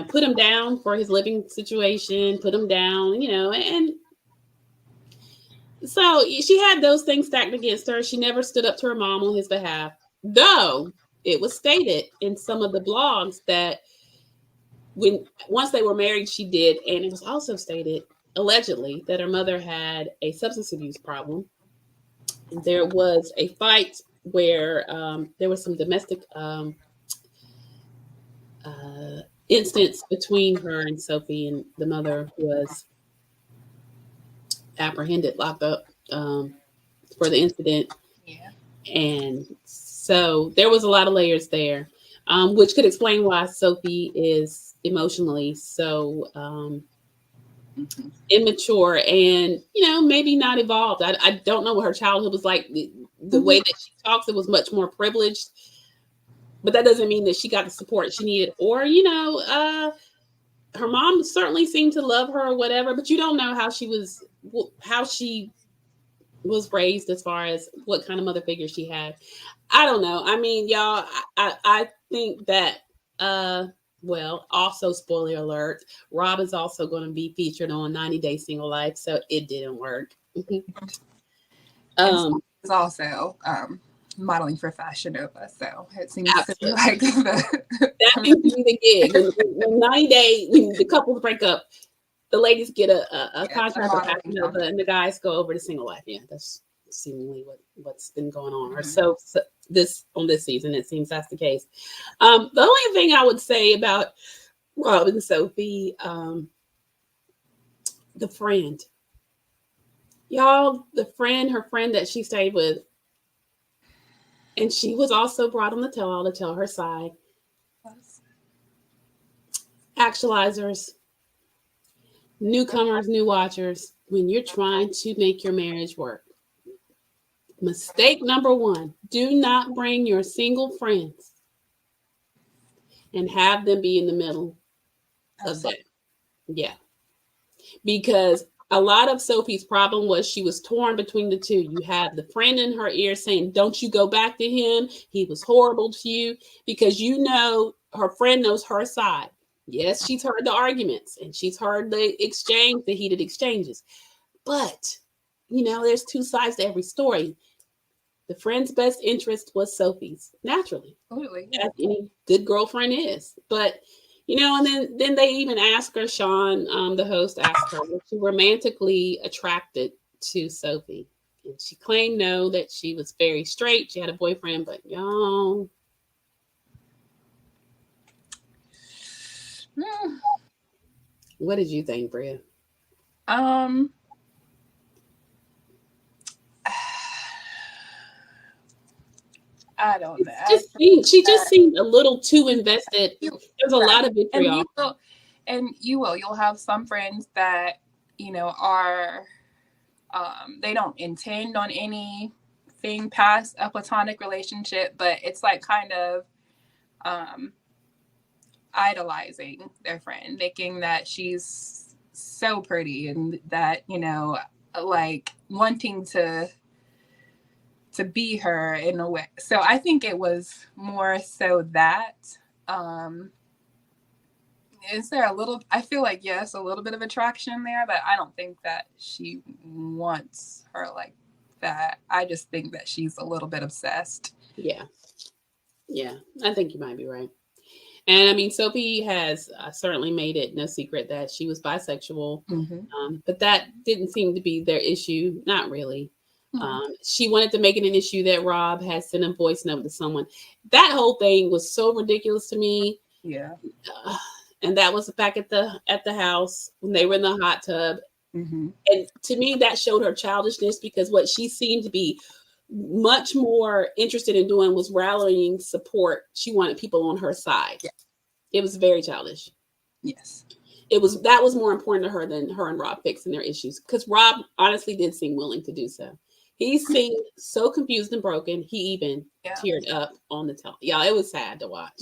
put him down for his living situation, put him down, and so she had those things stacked against her. She never stood up to her mom on his behalf, though it was stated in some of the blogs that once they were married, she did, and it was also stated allegedly that her mother had a substance abuse problem. There was a fight where there was some domestic instance between her and Sophie, and the mother was apprehended, locked up for the incident. Yeah. And so there was a lot of layers there, which could explain why Sophie is emotionally so immature and, maybe not evolved. I don't know what her childhood was like. The way that she talks, it was much more privileged. But that doesn't mean that she got the support she needed. Or, her mom certainly seemed to love her or whatever, but you don't know how she was raised as far as what kind of mother figure she had. I don't know. I mean, y'all, I think that also spoiler alert, Rob is also going to be featured on 90 Day Single Life, so it didn't work. And it's also modeling for Fashion Nova, so it seems to be like that seems to be the gig. When 90 Day, when the couples break up, the ladies get a contract with Fashion Nova, and the guys go over to Single Life. Yeah, that's seemingly what's been going on. Or so this season, it seems that's the case. The only thing I would say about Rob and Sophie, the friend, y'all, her friend that she stayed with, and she was also brought on the tell-all to tell her side. Actualizers, newcomers, new watchers, when you're trying to make your marriage work. Mistake number one, do not bring your single friends and have them be in the middle of that. Yeah. Because a lot of Sophie's problem was she was torn between the two. You have the friend in her ear saying, don't you go back to him. He was horrible to you, because her friend knows her side. Yes, she's heard the arguments and she's heard the heated exchanges. But, there's two sides to every story. The friend's best interest was Sophie's, naturally. Totally. As any good girlfriend is. But, and then they even asked her, Sean, the host asked her, was she romantically attracted to Sophie? And she claimed no, that she was very straight. She had a boyfriend, but y'all. What did you think, Bria? I don't know. She just seemed a little too invested. There's a lot of vitriol. You'll have some friends that, are, they don't intend on anything past a platonic relationship, but it's like kind of idolizing their friend, thinking that she's so pretty and that, like wanting to be her in a way. So I think it was more so that is there I feel like, yes, a little bit of attraction there, but I don't think that she wants her like that. I just think that she's a little bit obsessed. Yeah, I think you might be right. And I mean, Sophie has certainly made it no secret that she was bisexual, but that didn't seem to be their issue. Not really. She wanted to make it an issue that Rob had sent a voice note to someone. That whole thing was so ridiculous to me. Yeah. And that was back at the house when they were in the hot tub. And to me, that showed her childishness, because what she seemed to be much more interested in doing was rallying support. She wanted people on her side. Yeah. It was very childish. Yes. that was more important to her than her and Rob fixing their issues, because Rob honestly did seem willing to do so. He seemed so confused and broken. He even teared up on the telephone. Yeah, it was sad to watch.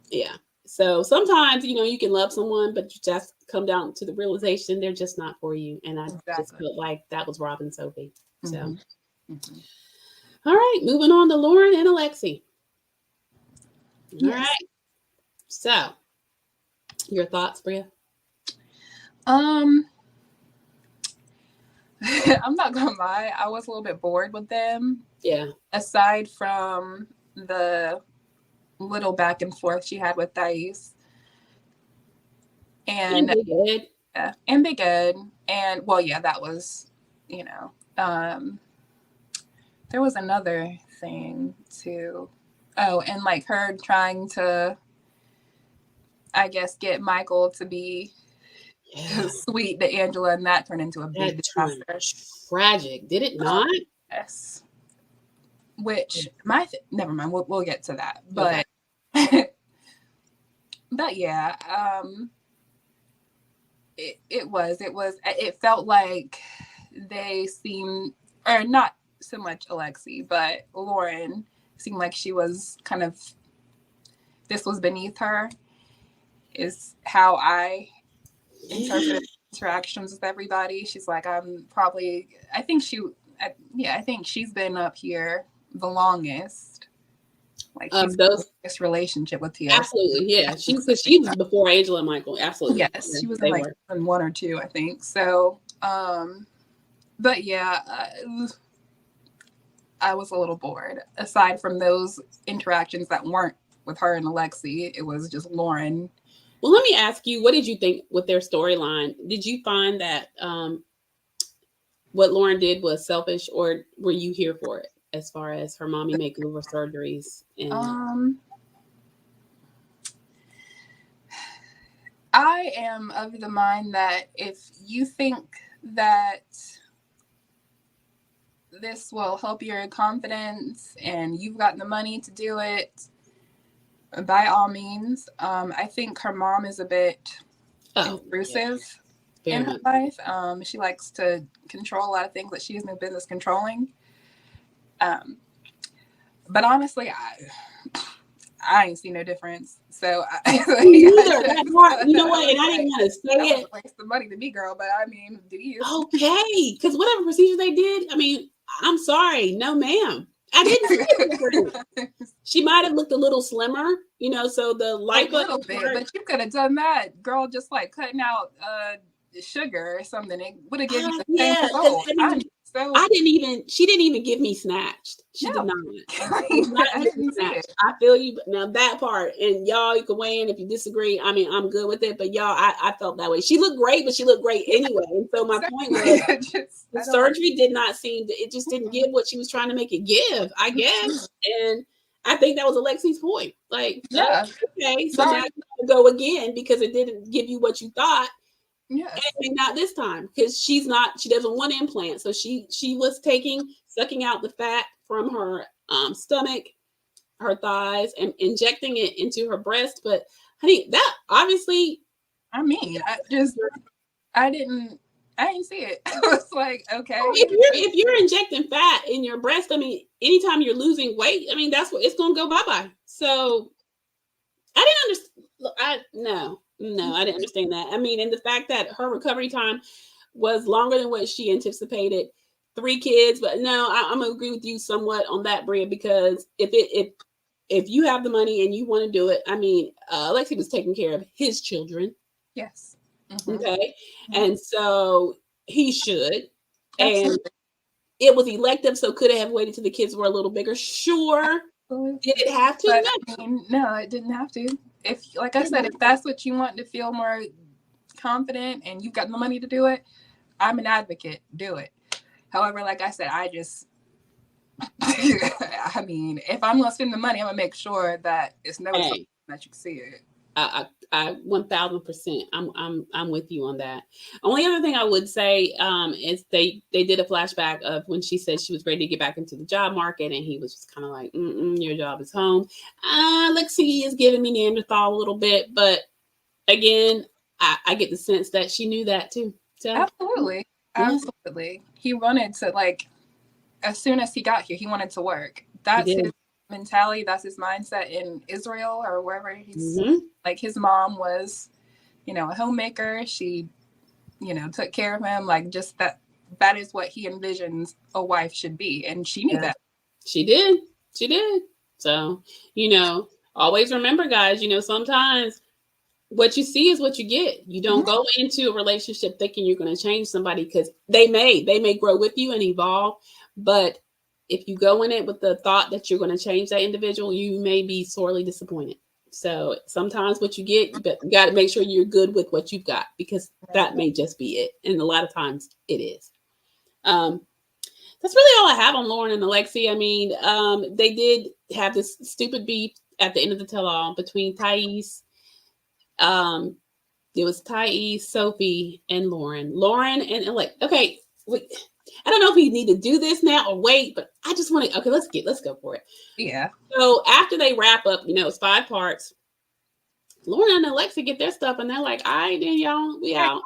Yeah. So sometimes, you can love someone, but you just come down to the realization they're just not for you. And I just felt like that was Rob and Sophie. So, all right, moving on to Lauren and Alexi. All right. So, your thoughts, Bria? I'm not gonna lie, I was a little bit bored with them. Yeah. Aside from the little back and forth she had with Taies. And Big Ed. Yeah, and Big Ed. And well, yeah, that was, there was another thing too. Oh, and like her trying to, I guess, get Michael to be sweet to Angela, and that turned into a big disaster. Tragic, did it not? Yes. Which never mind. We'll get to that, but okay. But yeah, it felt like they seemed, or not so much Alexi, but Lauren seemed like she was kind of, this was beneath her, is how I interpreted interactions with everybody. She's like, I think she's been up here the longest. Like she's this relationship with Tia. Absolutely, yeah. She was before Angela and Michael. Absolutely, yes. Yeah, she was in like one or two, I think. So, but yeah, I was a little bored. Aside from those interactions that weren't with her and Alexi, it was just Lauren. Well, let me ask you, what did you think with their storyline? Did you find that what Lauren did was selfish, or were you here for it as far as her mommy makeover surgeries? And I am of the mind that if you think that this will help your confidence and you've got the money to do it, by all means. I think her mom is a bit intrusive in her life. She likes to control a lot of things that she has no business controlling. But honestly, I ain't see no difference. So you know what? And I didn't want to say it. Waste the money to me, girl. But I mean, do you? Okay, because whatever procedure they did, I mean, I'm sorry, no, ma'am. I didn't see it. She might have looked a little slimmer, so the light a little bit, but you could have done that, girl. Just like cutting out sugar or something, it would have given you the same result. She didn't even give me snatched. She did not. I didn't see it. I feel you. Now that part, and y'all, you can weigh in if you disagree. I mean, I'm good with it, but y'all, I felt that way. She looked great, but she looked great anyway. And so my point was, the surgery did not seem to, it just didn't give what she was trying to make it give, I guess. And I think that was Alexi's point. Like, okay, so now you go again because it didn't give you what you thought. Yeah, and not this time, because she doesn't want implants. So she was sucking out the fat from her stomach, her thighs, and injecting it into her breast. But honey, that obviously, I mean, I didn't see it. I was like, okay. If you're injecting fat in your breast, I mean, anytime you're losing weight, I mean, that's what it's gonna go bye-bye. So I didn't understand. No, I didn't understand that. I mean, and the fact that her recovery time was longer than what she anticipated. 3 kids, but no, I'm gonna agree with you somewhat on that, Bria, because if you have the money and you want to do it, I mean, Alexi was taking care of his children. Yes. Mm-hmm. Okay. Mm-hmm. And so he should. Absolutely. And it was elective, so could it have waited till the kids were a little bigger? Sure. Absolutely. Did it have to? No, it didn't have to. If, like I said, if that's what you want to feel more confident and you've got the money to do it, I'm an advocate. Do it. However, like I said, I mean, if I'm going to spend the money, I'm going to make sure that it's never something that you can see it. I 1000%. I'm with you on that. Only other thing I would say is they did a flashback of when she said she was ready to get back into the job market, and he was just kind of like, your job is home. Alexi is giving me Neanderthal a little bit, but again, I get the sense that she knew that too. So Absolutely. Absolutely. He wanted to, like, as soon as he got here, he wanted to work. That's his mentality. That's his mindset in Israel or wherever he's like, his mom was, a homemaker. She, took care of him. Like, just that is what he envisions a wife should be. And she knew that. She did. So, always remember, guys, sometimes what you see is what you get. You don't go into a relationship thinking you're going to change somebody, because they may grow with you and evolve. But if you go in it with the thought that you're going to change that individual, you may be sorely disappointed. So sometimes what you get, you got to make sure you're good with what you've got, because that may just be it. And a lot of times it is. That's really all I have on Lauren and Alexi. I mean, they did have this stupid beef at the end of the tell-all between Taies. It was Taies, Sophie, and Lauren. Lauren and Alexi. Okay, I don't know if we need to do this now or wait, but I just want to. Okay, let's go for it. Yeah. So after they wrap up, it's 5 parts. Lauren and Alexi get their stuff, and they're like, "All right, then, y'all, we out."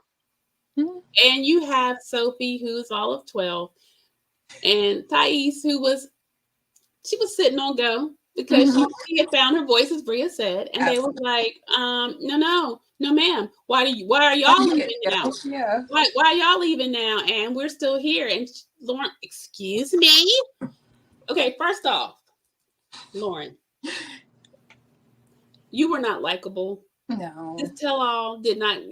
And you have Sophie, who's all of 12. And Taies, who was sitting on go because she had found her voice, as Bria said, and they were like, no, ma'am. Why are y'all leaving now? Yeah. Why are y'all leaving now? And we're still here. And Lauren, excuse me. Okay, first off, Lauren, you were not likable. No. This tell-all did not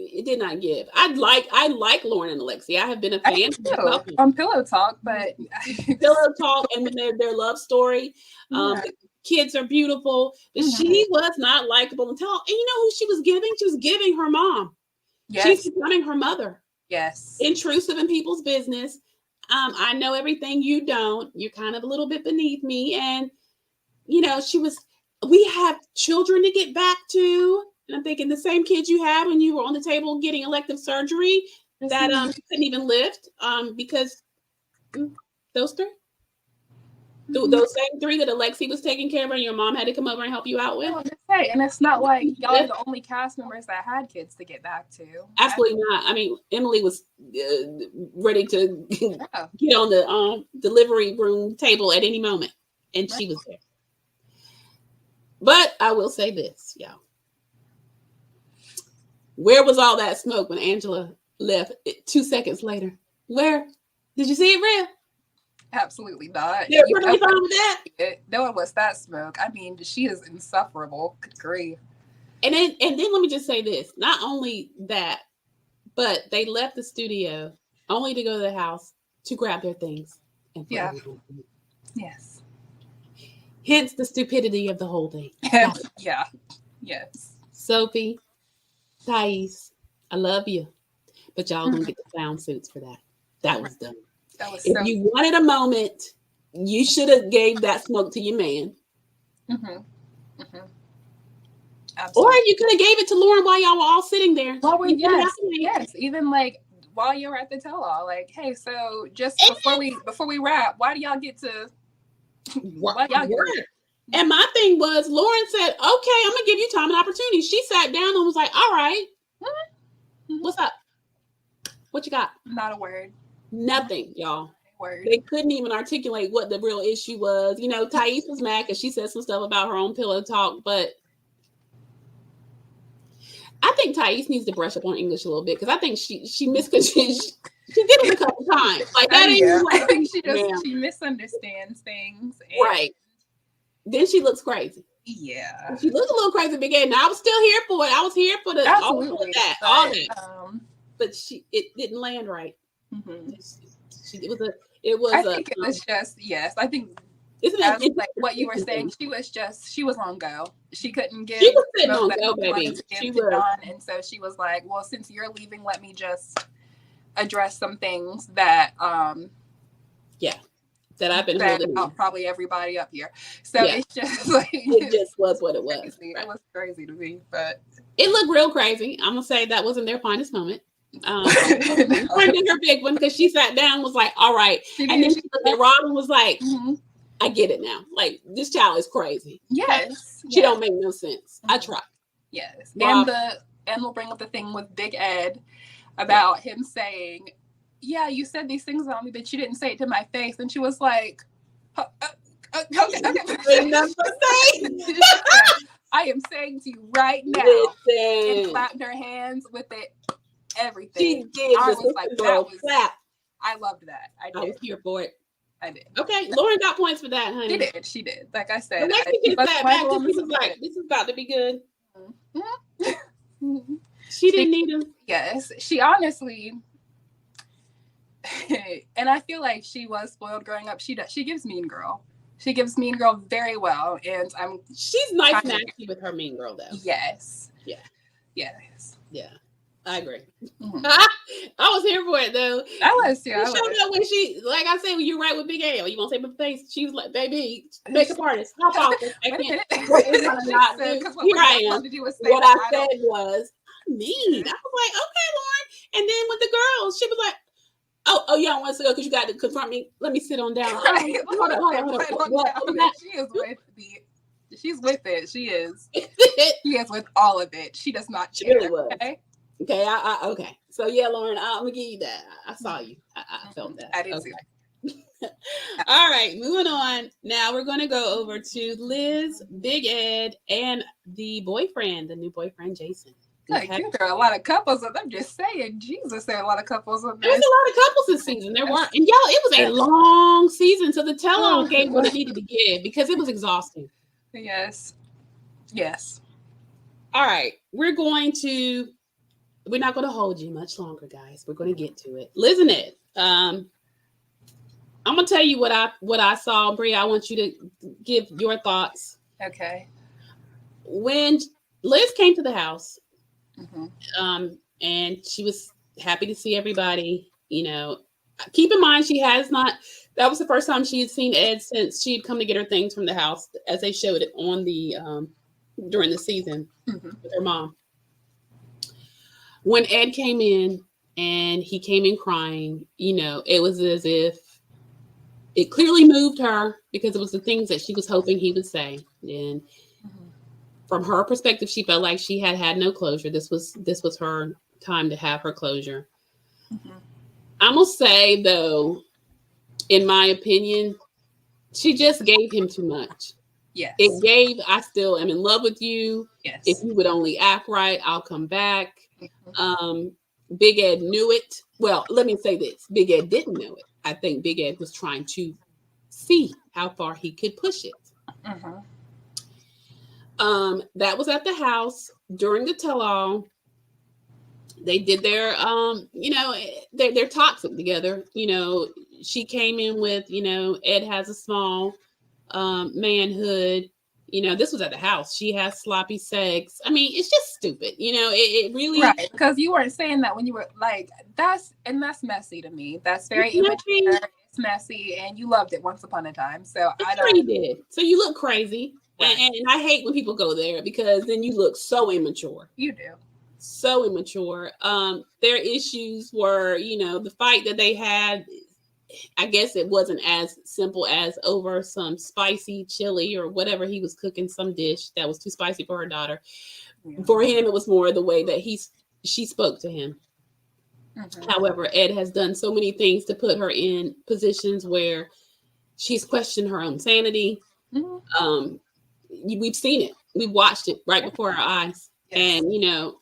give. I like Lauren and Alexi. I have been a fan on Pillow Talk, but Pillow Talk and their love story. The kids are beautiful, but she was not likable until. And you know who she was giving? She was giving her mom. Yes. She's becoming her mother. Yes. Intrusive in people's business. I know everything you don't. You're kind of a little bit beneath me, and she was. We have children to get back to. And I'm thinking the same kids you had when you were on the table getting elective surgery that you couldn't even lift because those 3, those same 3 that Alexi was taking care of and your mom had to come over and help you out with. And it's not like y'all are the only cast members that had kids to get back to. Absolutely not. I mean, Emily was ready to get on the delivery room table at any moment, and she was there. But I will say this, y'all. Where was all that smoke when Angela left 2 seconds later? Where? Did you see it, Bria? Absolutely not. They're perfectly fine with that. No one was that smoke. I mean, she is insufferable. Good grief. And then let me just say this. Not only that, but they left the studio only to go to the house to grab their things. And Yes. Hence the stupidity of the whole thing. Yeah. Yes. Sophie, Taies, I love you, but y'all gonna get the clown suits for that. That was dumb. If you wanted a moment, you should have gave that smoke to your man. Or you could have gave it to Lauren while y'all were all sitting there. Yes. Even like while you were at the tell-all, like, hey, so just before we wrap, why do y'all get to? And my thing was, Lauren said, "Okay, I'm gonna give you time and opportunity." She sat down and was like, "All right, what's up? What you got?" Not a word. Nothing, y'all. Word. They couldn't even articulate what the real issue was. Taies was mad because she said some stuff about her own Pillow Talk, but I think Taies needs to brush up on English a little bit, because I think she missed, because she did it a couple times. Like that ain't. I think she misunderstands things. Right. Then she looks crazy. Yeah. She looked a little crazy beginning. I was still here for it. I was here for the all that. But it didn't land right. It was. I think it was just I think. Isn't it like what you were saying? She was on go. She couldn't give. She was sitting on go, baby. She was. And so she was like, "Well, since you're leaving, let me just address some things that that I've been holding out probably everybody up here." So it's just like it just was what it was. Crazy. Right? It was crazy to me, but it looked real crazy. I'm gonna say that wasn't their finest moment. Lauren did her big one because she sat down and was like, "All right," and then she looked at Rob and was like, "I get it now. Like, this child is crazy. Yes, she don't make no sense. I try." Yes, Rob, and we'll bring up the thing with Big Ed about him saying, yeah, you said these things on me, but you didn't say it to my face. And she was like, okay. I am saying to you right now. Listen. And clapped her hands with it, everything. She did. I was like, clap. I loved that. I did. I was here for it. I did. Okay, Lauren got points for that, honey. She did. Like I said, Alexi gets that back because she was like, this is about to be good. Mm-hmm. She didn't need him. Yes, she honestly, and I feel like she was spoiled growing up. She gives Mean Girl. She gives Mean Girl very well, and she's nice and nasty with her Mean Girl though. Yes. Yeah. Yes. Yeah. I agree. Mm-hmm. I was here for it though. I was too. She showed up when she, like I said, when you're right with Big L, you won't say my face. She was like, "Baby, makeup artist, hop off." I can't. What is not do? Here I am. What I said was mean. I was like, "Okay, Lauren." And then with the girls, she was like, "Oh, you don't want us to go because you got to confront me. Let me sit on down." Right. Hold on. She's with it. She is. She is with all of it. She does not care. She really was. Okay, okay. So yeah, Lauren, I'm gonna give you that. I saw you. I felt that. I did too. All right, moving on. Now we're gonna go over to Liz, Big Ed, and the new boyfriend, Jason. Like, there are a lot of couples, and I'm just saying, Jesus, there are a lot of couples. There was a lot of couples this season. There weren't, and y'all, it was a long season, so the tell-all gave what it needed to give because it was exhausting. Yes. All right, we're not going to hold you much longer, guys. We're going to get to it. Listen, it. I'm going to tell you what I saw, Bria. I want you to give your thoughts. Okay. When Liz came to the house, and she was happy to see everybody. You know, keep in mind that was the first time she had seen Ed since she had come to get her things from the house, as they showed it on the during the season with her mom. When Ed came in and he came in crying, you know, it was as if it clearly moved her because it was the things that she was hoping he would say. And from her perspective, she felt like she had no closure. This was her time to have her closure. I'm going to say, though, in my opinion, she just gave him too much. Yes. I still am in love with you. Yes. If you would only act right, I'll come back. Big Ed knew it. Well, let me say this. Big Ed didn't know it. I think Big Ed was trying to see how far he could push it. That was at the house during the tell-all. They did their, they're toxic together. You know, she came in with, Ed has a small manhood. You know, this was at the house. She has sloppy sex. I mean, it's just stupid. You know, it really. Right. Because you weren't saying that when you were like, that's messy to me. That's very immature. It's messy. And you loved it once upon a time. So I don't. You did. So you look crazy. Right. And I hate when people go there because then you look so immature. You do. So immature. Their issues were, the fight that they had. I guess it wasn't as simple as over some spicy chili or whatever he was cooking, some dish that was too spicy for her daughter. Yeah. For him, it was more the way that she spoke to him. However, Ed has done so many things to put her in positions where she's questioned her own sanity. We've seen it. We've watched it right before our eyes. Yes. And,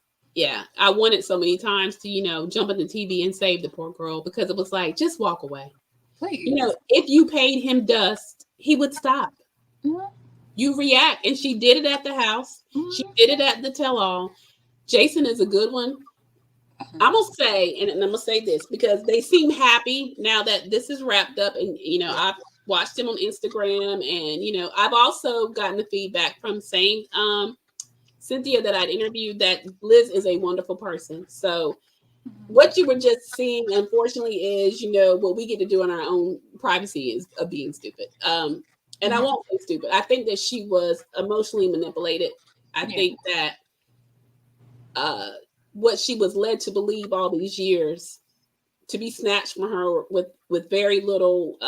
I wanted so many times to, jump on the TV and save the poor girl because it was like, just walk away. Please. If you paid him dust, he would stop. You react. And she did it at the house. She did it at the tell-all. Jason is a good one. I'm going to say, and I'm going to say this because they seem happy now that this is wrapped up. And, I've watched him on Instagram and, I've also gotten the feedback from saying, Cynthia that I'd interviewed that Liz is a wonderful person. So what you were just seeing, unfortunately, is, what we get to do in our own privacy is of being stupid. And I won't say stupid. I think that she was emotionally manipulated. I think that what she was led to believe all these years to be snatched from her with very little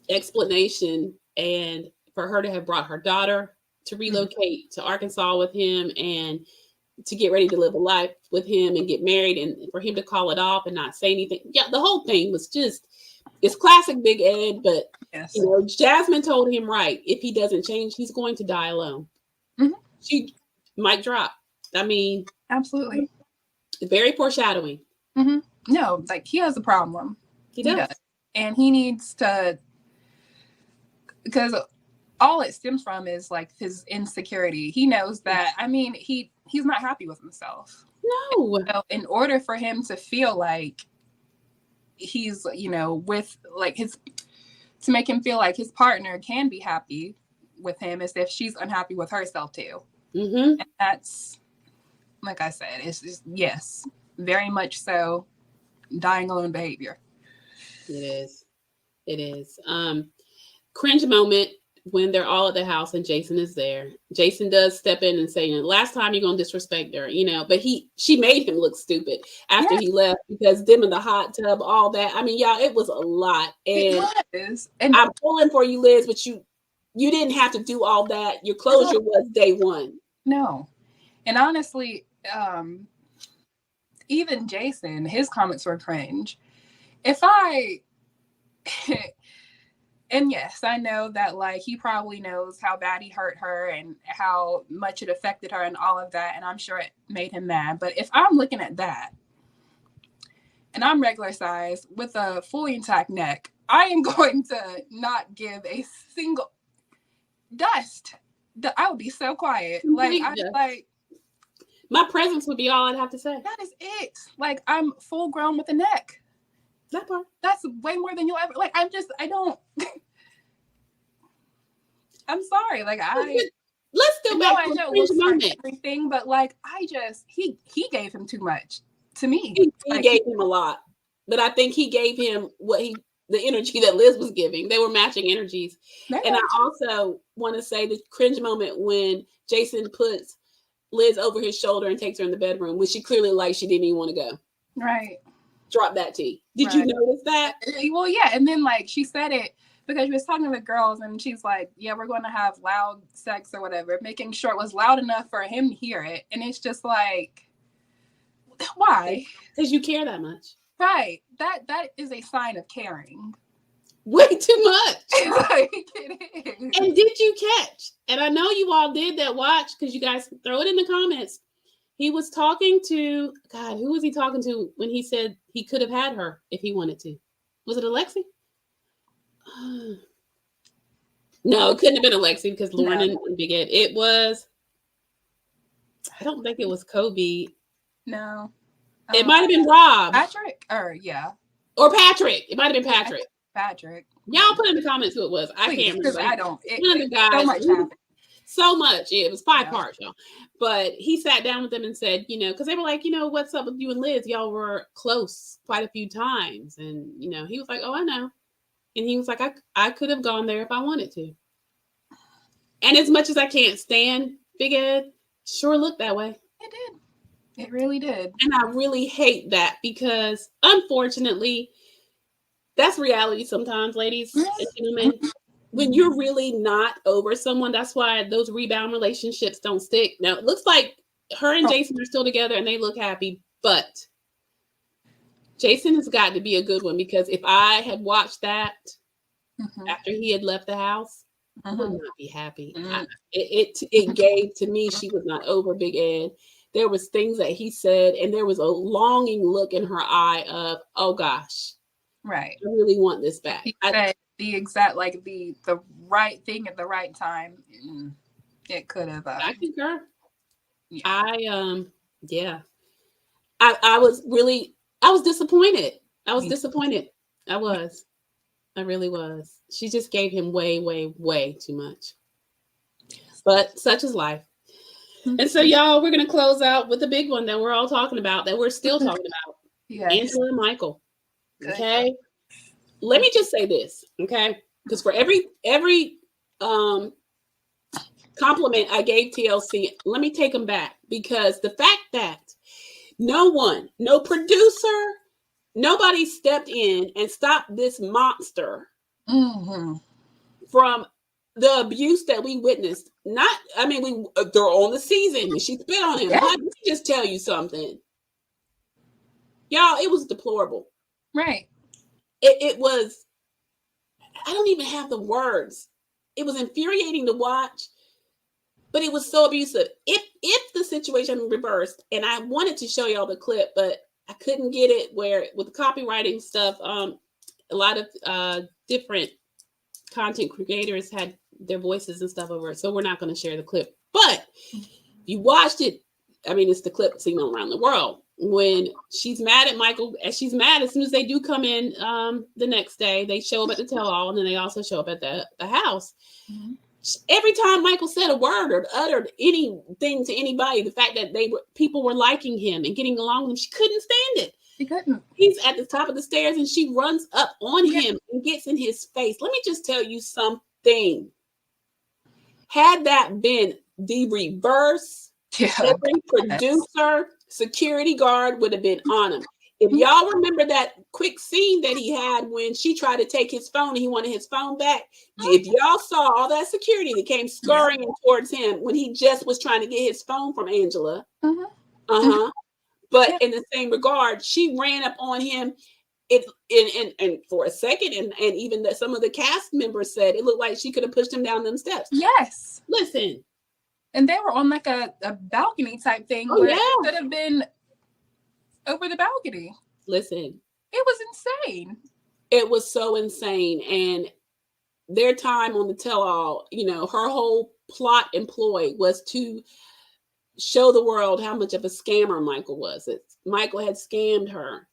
explanation, and for her to have brought her daughter to relocate to Arkansas with him and to get ready to live a life with him and get married, and for him to call it off and not say anything. Yeah, the whole thing was just, it's classic Big Ed, but Yes. you know, Jasmine told him right, if he doesn't change, he's going to die alone. Mhm. She might drop. I mean, Absolutely. very foreshadowing. Mm-hmm. No, like he has a problem. He does. And he needs to, because all it stems from is like his insecurity. He knows that. I mean, he's not happy with himself. No. So in order for him to feel like he's, you know, with like to make him feel like his partner can be happy with him, as if she's unhappy with herself too. Mm-hmm. And that's, like I said, it's just, yes, very much so, dying alone behavior. It is. Cringe moment when they're all at the house and Jason is there. Jason does step in and say, you know, last time you're gonna disrespect her, you know, but she made him look stupid after he left, because them in the hot tub, all that. I mean, y'all, it was a lot. And I'm pulling for you, Liz, but you didn't have to do all that. Your closure was day one. No. And honestly, even Jason, his comments were cringe. And yes, I know that like he probably knows how bad he hurt her and how much it affected her and all of that, and I'm sure it made him mad. But if I'm looking at that and I'm regular size with a fully intact neck, I am going to not give a single dust. I would be so quiet. Like my presence would be all I'd have to say. That is it. Like, I'm full grown with a neck. That part. That's way more than you'll ever. Like, I don't. I'm sorry. Like, let's go back to the cringe moment. Everything, but like, he gave him too much to me. He gave him a lot, but I think he gave him the energy that Liz was giving. They were matching energies. And I also want to say the cringe moment when Jason puts Liz over his shoulder and takes her in the bedroom, which she clearly liked. She didn't even want to go. Right. Drop that tea. Did you notice that? Well, yeah. And then like she said it because she was talking to the girls and she's like, yeah, we're going to have loud sex or whatever, making sure it was loud enough for him to hear it. And it's just like, why? Because you care that much. Right. That is a sign of caring. Way too much. Like, it is. And did you catch? And I know you all did that watch, because you guys throw it in the comments. He was talking to, God, who was he talking to when he said he could have had her if he wanted to? Was it Alexi? No, it couldn't have been Alexi, because Lauren and Big Ed. It was, I don't think it was Kobe. No. It might have been Rob. Patrick? Or Patrick. It might have been Patrick. Y'all put in the comments who it was. I can't remember. I don't. One of the guys. So much happened. So much. Yeah, it was 5 parts, y'all. But he sat down with them and said, you know, because they were like, you know, what's up with you and Liz? Y'all were close quite a few times. And, you know, he was like, oh, I know. And he was like, I could have gone there if I wanted to. And as much as I can't stand Big Ed, sure looked that way. It did. It really did. And I really hate that, because unfortunately, that's reality sometimes, ladies and gentlemen. When you're really not over someone, that's why those rebound relationships don't stick. Now, it looks like her and Jason are still together and they look happy, but Jason has got to be a good one, because if I had watched that after he had left the house, I would not be happy. It gave to me she was not over Big Ed. There was things that he said, and there was a longing look in her eye of, oh gosh, right, I really want this back. He said the exact, like the right thing at the right time. It could have. I concur. Yeah. I was disappointed. I really was. She just gave him way, way, way too much. But such is life. And so, y'all, we're going to close out with the big one that we're all talking about, that we're still talking about. Yes. Angela and Michael. Okay. Let me just say this, okay? Because for every compliment I gave TLC, let me take them back. Because the fact that no producer, nobody stepped in and stopped this monster from the abuse that we witnessed. They're on the season and she spit on him. Yeah. Let me just tell you something. Y'all, it was deplorable. Right. It was, I don't even have the words. It was infuriating to watch, but it was so abusive. If the situation reversed, and I wanted to show y'all the clip, but I couldn't get it where with the copywriting stuff, a lot of different content creators had their voices and stuff over it. So we're not going to share the clip. But you watched it. I mean, it's the clip seen around the world. When she's mad at Michael, and she's mad as soon as they do come in the next day, they show up at the tell-all, and then they also show up at the house. Mm-hmm. Every time Michael said a word or uttered anything to anybody, the fact that people were liking him and getting along with him, she couldn't stand it. She couldn't. He's at the top of the stairs, and she runs up on him and gets in his face. Let me just tell you something. Had that been the reverse, every producer, security guard would have been on him. If y'all remember that quick scene that he had when she tried to take his phone and he wanted his phone back, if y'all saw all that security that came scurrying towards him when he just was trying to get his phone from Angela. But in the same regard, she ran up on him. And for a second, and even that some of the cast members said it looked like she could have pushed him down them steps. Yes. Listen. And they were on like a balcony type thing where it could have been over the balcony. Listen. It was insane. It was so insane. And their time on the tell-all, her whole plot and ploy was to show the world how much of a scammer Michael was. Michael had scammed her.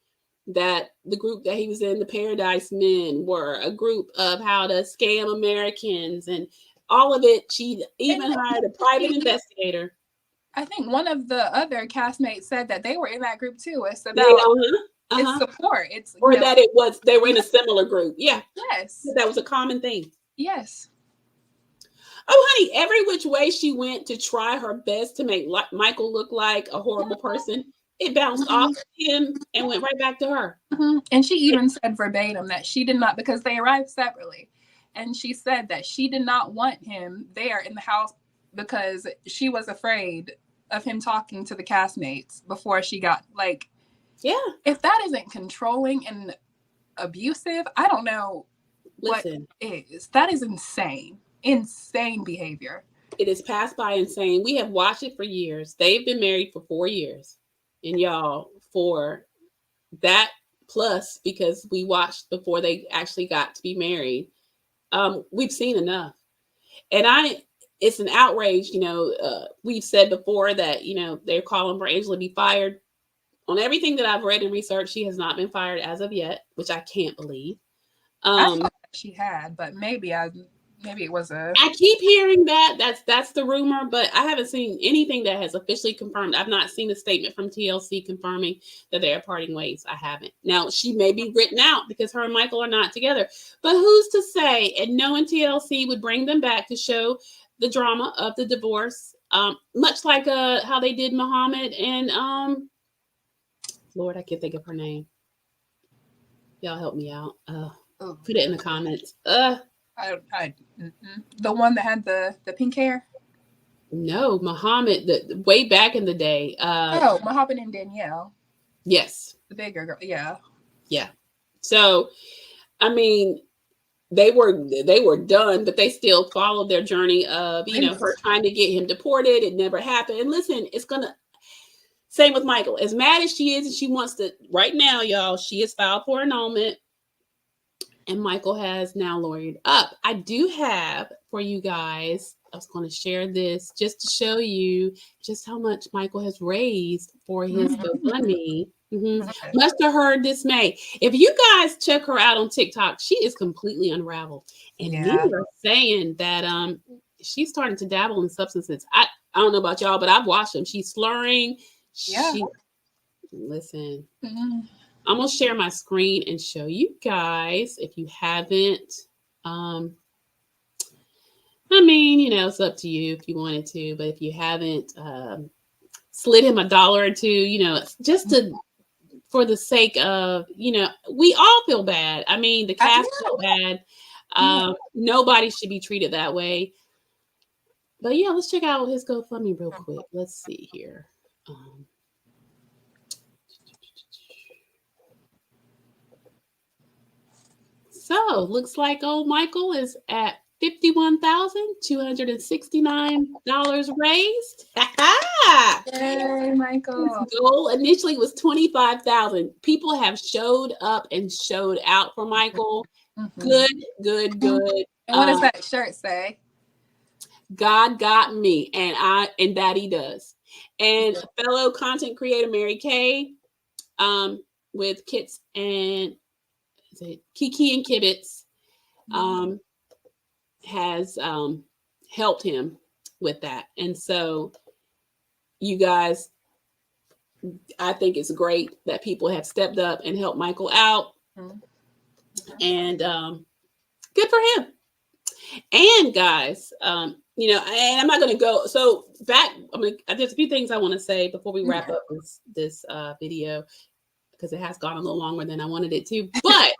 That the group that he was in, the Paradise Men, were a group of how to scam Americans and all of it. She even hired a private investigator. I think one of the other castmates said that they were in that group too. It's about it's support. It's that they were in a similar group. Yeah. Yes. That was a common thing. Yes. Oh, honey, every which way she went to try her best to make Michael look like a horrible person, it bounced off him and went right back to her. And she even said verbatim that she did not, because they arrived separately, and she said that she did not want him there in the house because she was afraid of him talking to the castmates before she got if that isn't controlling and abusive, I don't know what is. That is insane behavior. It is passed by insane. We have watched it for years. They've been married for 4 years. And y'all, for that plus, because we watched before they actually got to be married, we've seen enough. And it's an outrage. We've said before that, they're calling for Angela to be fired. On everything that I've read and researched, she has not been fired as of yet, which I can't believe. I thought she had, but maybe it was I keep hearing that's the rumor, but I haven't seen anything that has officially confirmed. I've not seen a statement from TLC confirming that they are parting ways. I haven't. Now, she may be written out because her and Michael are not together, but who's to say? And knowing TLC would bring them back to show the drama of the divorce, much like how they did Muhammad and Lord, I can't think of her name. Y'all help me out. Put it in the comments. The one that had the pink hair? No, Muhammad, the way back in the day. Muhammad and Danielle. Yes. The bigger girl. Yeah. Yeah. So, I mean, they were done, but they still followed their journey of, her trying to get him deported. It never happened. And listen, same with Michael. As mad as she is, and she wants to, right now, y'all, she has filed for annulment. And Michael has now lawyered up. I do have for you guys, I was going to share this just to show you just how much Michael has raised for his GoFundMe. Much to her dismay. If you guys check her out on TikTok, she is completely unraveled. And many are saying that she's starting to dabble in substances. I don't know about y'all, but I've watched them. She's slurring. Listen. I'm going to share my screen and show you guys if you haven't. It's up to you if you wanted to, but if you haven't slid him $1 or $2, just for the sake of, we all feel bad. I mean, the cast felt bad. Nobody should be treated that way. But yeah, let's check out his GoFundMe real quick. Let's see here. So looks like old Michael is at $51,269 raised. Yay, Michael. His goal initially was $25,000. People have showed up and showed out for Michael. Good. And what does that shirt say? God got me, and that he does. And fellow content creator Mary Kay, with Kits and Kiki and Kibitz, has helped him with that. And so, you guys, I think it's great that people have stepped up and helped Michael out, and good for him. And guys, and I'm not going to go. So back, there's a few things I want to say before we wrap up this video, because it has gone a little longer than I wanted it to. But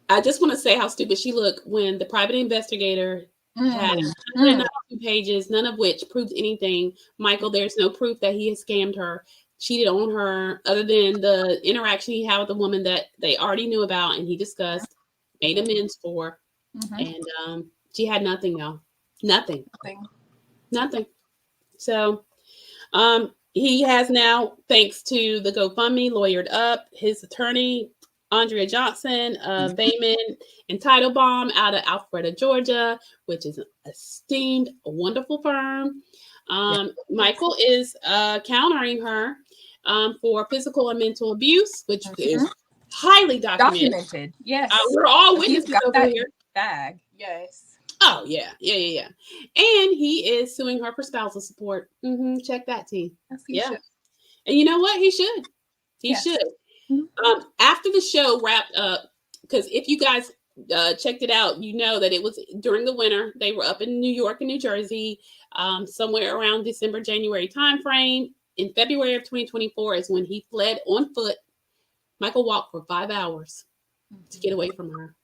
I just want to say how stupid she looked when the private investigator had 192 pages, none of which proved anything. Michael, there's no proof that he has scammed her, cheated on her, other than the interaction he had with the woman that they already knew about and he discussed, made amends for. And she had nothing, y'all. Nothing. So he has now, thanks to the GoFundMe, lawyered up. His attorney, Andrea Johnson of Bayman and Teitelbaum out of Alpharetta, Georgia, which is an esteemed, wonderful firm. Michael is countering her for physical and mental abuse, which is highly documented. Yes. We're all witnesses over here. Bag. Yes. Oh, yeah. And he is suing her for spousal support. Check that, T. Yes, should. And you know what? He should. He should. After the show wrapped up, because if you guys checked it out, you know that it was during the winter. They were up in New York and New Jersey, somewhere around December, January timeframe. In February of 2024 is when he fled on foot. Michael walked for 5 hours to get away from her.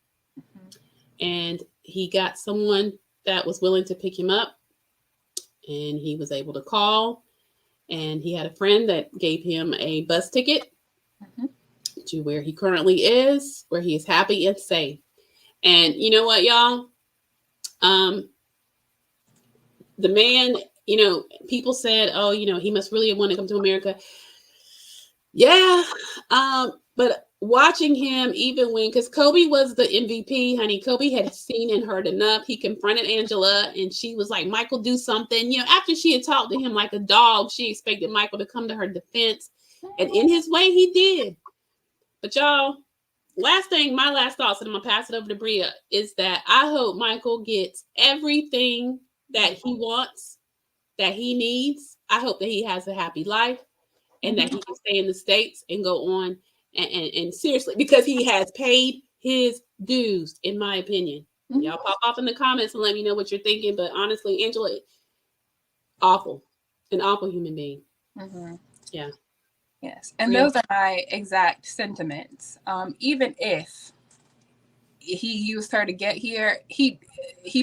And he got someone that was willing to pick him up, and he was able to call, and he had a friend that gave him a bus ticket to where he currently is, where he is happy and safe. And you know what, y'all? The man, people said, oh, he must really want to come to America. Yeah. But watching him, even because Kobe was the MVP, honey, Kobe had seen and heard enough. He confronted Angela and she was like, Michael, do something. After she had talked to him like a dog, she expected Michael to come to her defense. And in his way, he did. But y'all, my last thoughts, and I'm going to pass it over to Bria, is that I hope Michael gets everything that he wants, that he needs. I hope that he has a happy life and that he can stay in the States and go on and seriously, because he has paid his dues, in my opinion. Y'all pop off in the comments and let me know what you're thinking. But honestly, Angela, an awful human being. Yeah. Yes. And those are my exact sentiments. Even if he used her to get here, he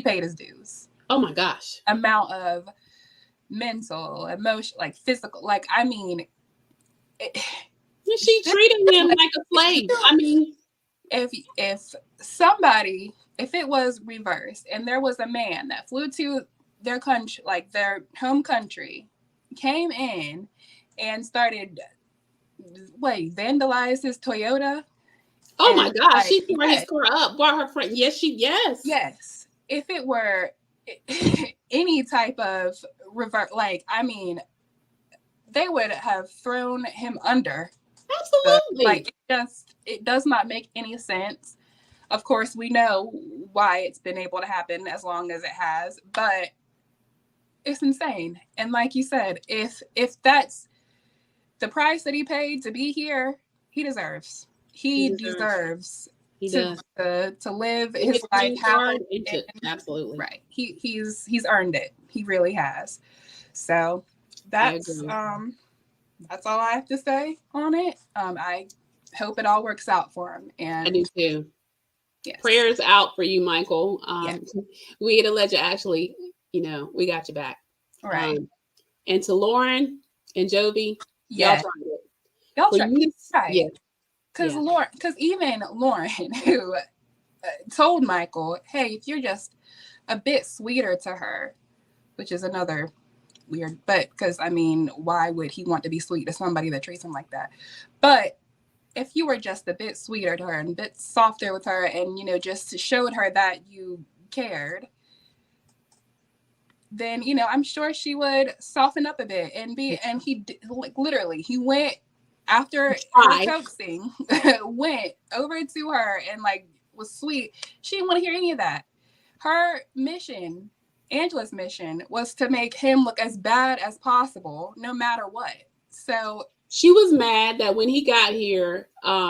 paid his dues. Oh my gosh. Amount of mental, emotional, like physical, she treated him like a slave. If it was reversed and there was a man that flew to their country, like their home country, came in and started vandalize his Toyota. Oh my gosh, she tore his car up, brought her friend. Yes. If it were any type of revert, they would have thrown him under. Absolutely. It does not make any sense. Of course, we know why it's been able to happen as long as it has, but it's insane. And like you said, if that's the price that he paid to be here, he deserves. He deserves to live his life happily. Absolutely. Right. He's earned it. He really has. So that's all I have to say on it. I hope it all works out for him. And I do too. Yes. Prayers out for you, Michael. Yes. We at Alleged actually, we got your back. Right. And to Lauren and Jovi, y'all Yes. tried it. Y'all For tried. you, Right. yeah. Because even Lauren, who told Michael, hey, if you're just a bit sweeter to her, which is another weird, but because I mean, why would he want to be sweet to somebody that treats him like that? But if you were just a bit sweeter to her and a bit softer with her and, just showed her that you cared, then, I'm sure she would soften up a bit and he literally, he went after her coaxing, went over to her and was sweet. She didn't want to hear any of that. Her mission, Angela's mission, was to make him look as bad as possible, no matter what. So she was mad that when he got here,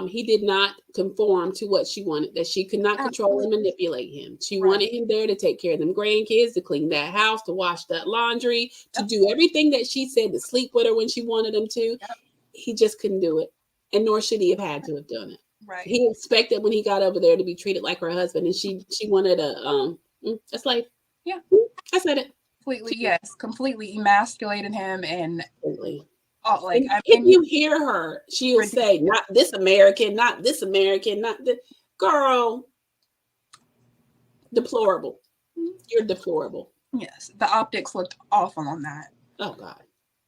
he did not conform to what she wanted, that she could not control and manipulate him. She wanted him there to take care of them grandkids, to clean that house, to wash that laundry, to do everything that she said, to sleep with her when she wanted him to. Yep. He just couldn't do it. And nor should he have had to have done it. Right. He expected when he got over there to be treated like her husband, and she wanted a slave. Yeah. I said it. Completely emasculated him and completely. If you hear her, she'll say, not this American, not this American, not the girl. Deplorable. You're deplorable. Yes. The optics looked awful on that. Oh, God.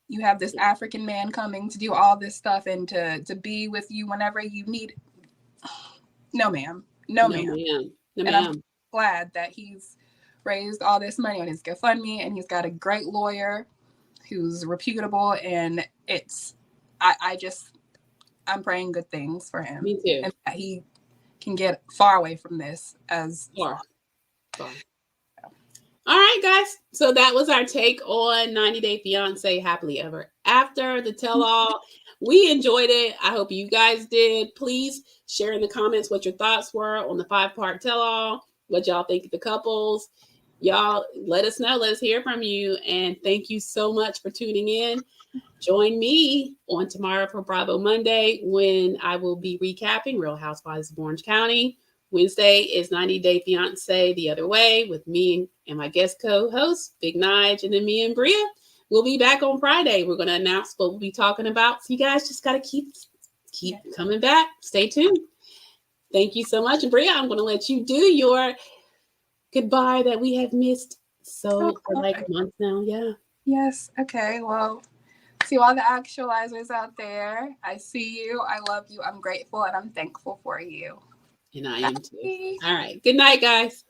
You have this African man coming to do all this stuff and to be with you whenever you need. No, ma'am. No, ma'am. No, and I'm glad that he's raised all this money on his GoFundMe and he's got a great lawyer who's reputable, and I'm praying good things for him. Me too. And that he can get far away from this as far. All right, guys. So that was our take on 90 Day Fiancé Happily Ever After, the tell-all. We enjoyed it. I hope you guys did. Please share in the comments what your thoughts were on the 5-part tell-all, what y'all think of the couples. Y'all, let us know. Let us hear from you. And thank you so much for tuning in. Join me on tomorrow for Bravo Monday when I will be recapping Real Housewives of Orange County. Wednesday is 90 Day Fiancé the other way with me and my guest co-host, Big Nige, and then me and Bria. We'll be back on Friday. We're going to announce what we'll be talking about. So you guys just got to keep coming back. Stay tuned. Thank you so much. And Bria, I'm going to let you do your goodbye that we have missed for months now. Yeah. Yes. Okay. Well, to all the actualizers out there, I see you. I love you. I'm grateful and I'm thankful for you. And I am too. All right. Good night, guys.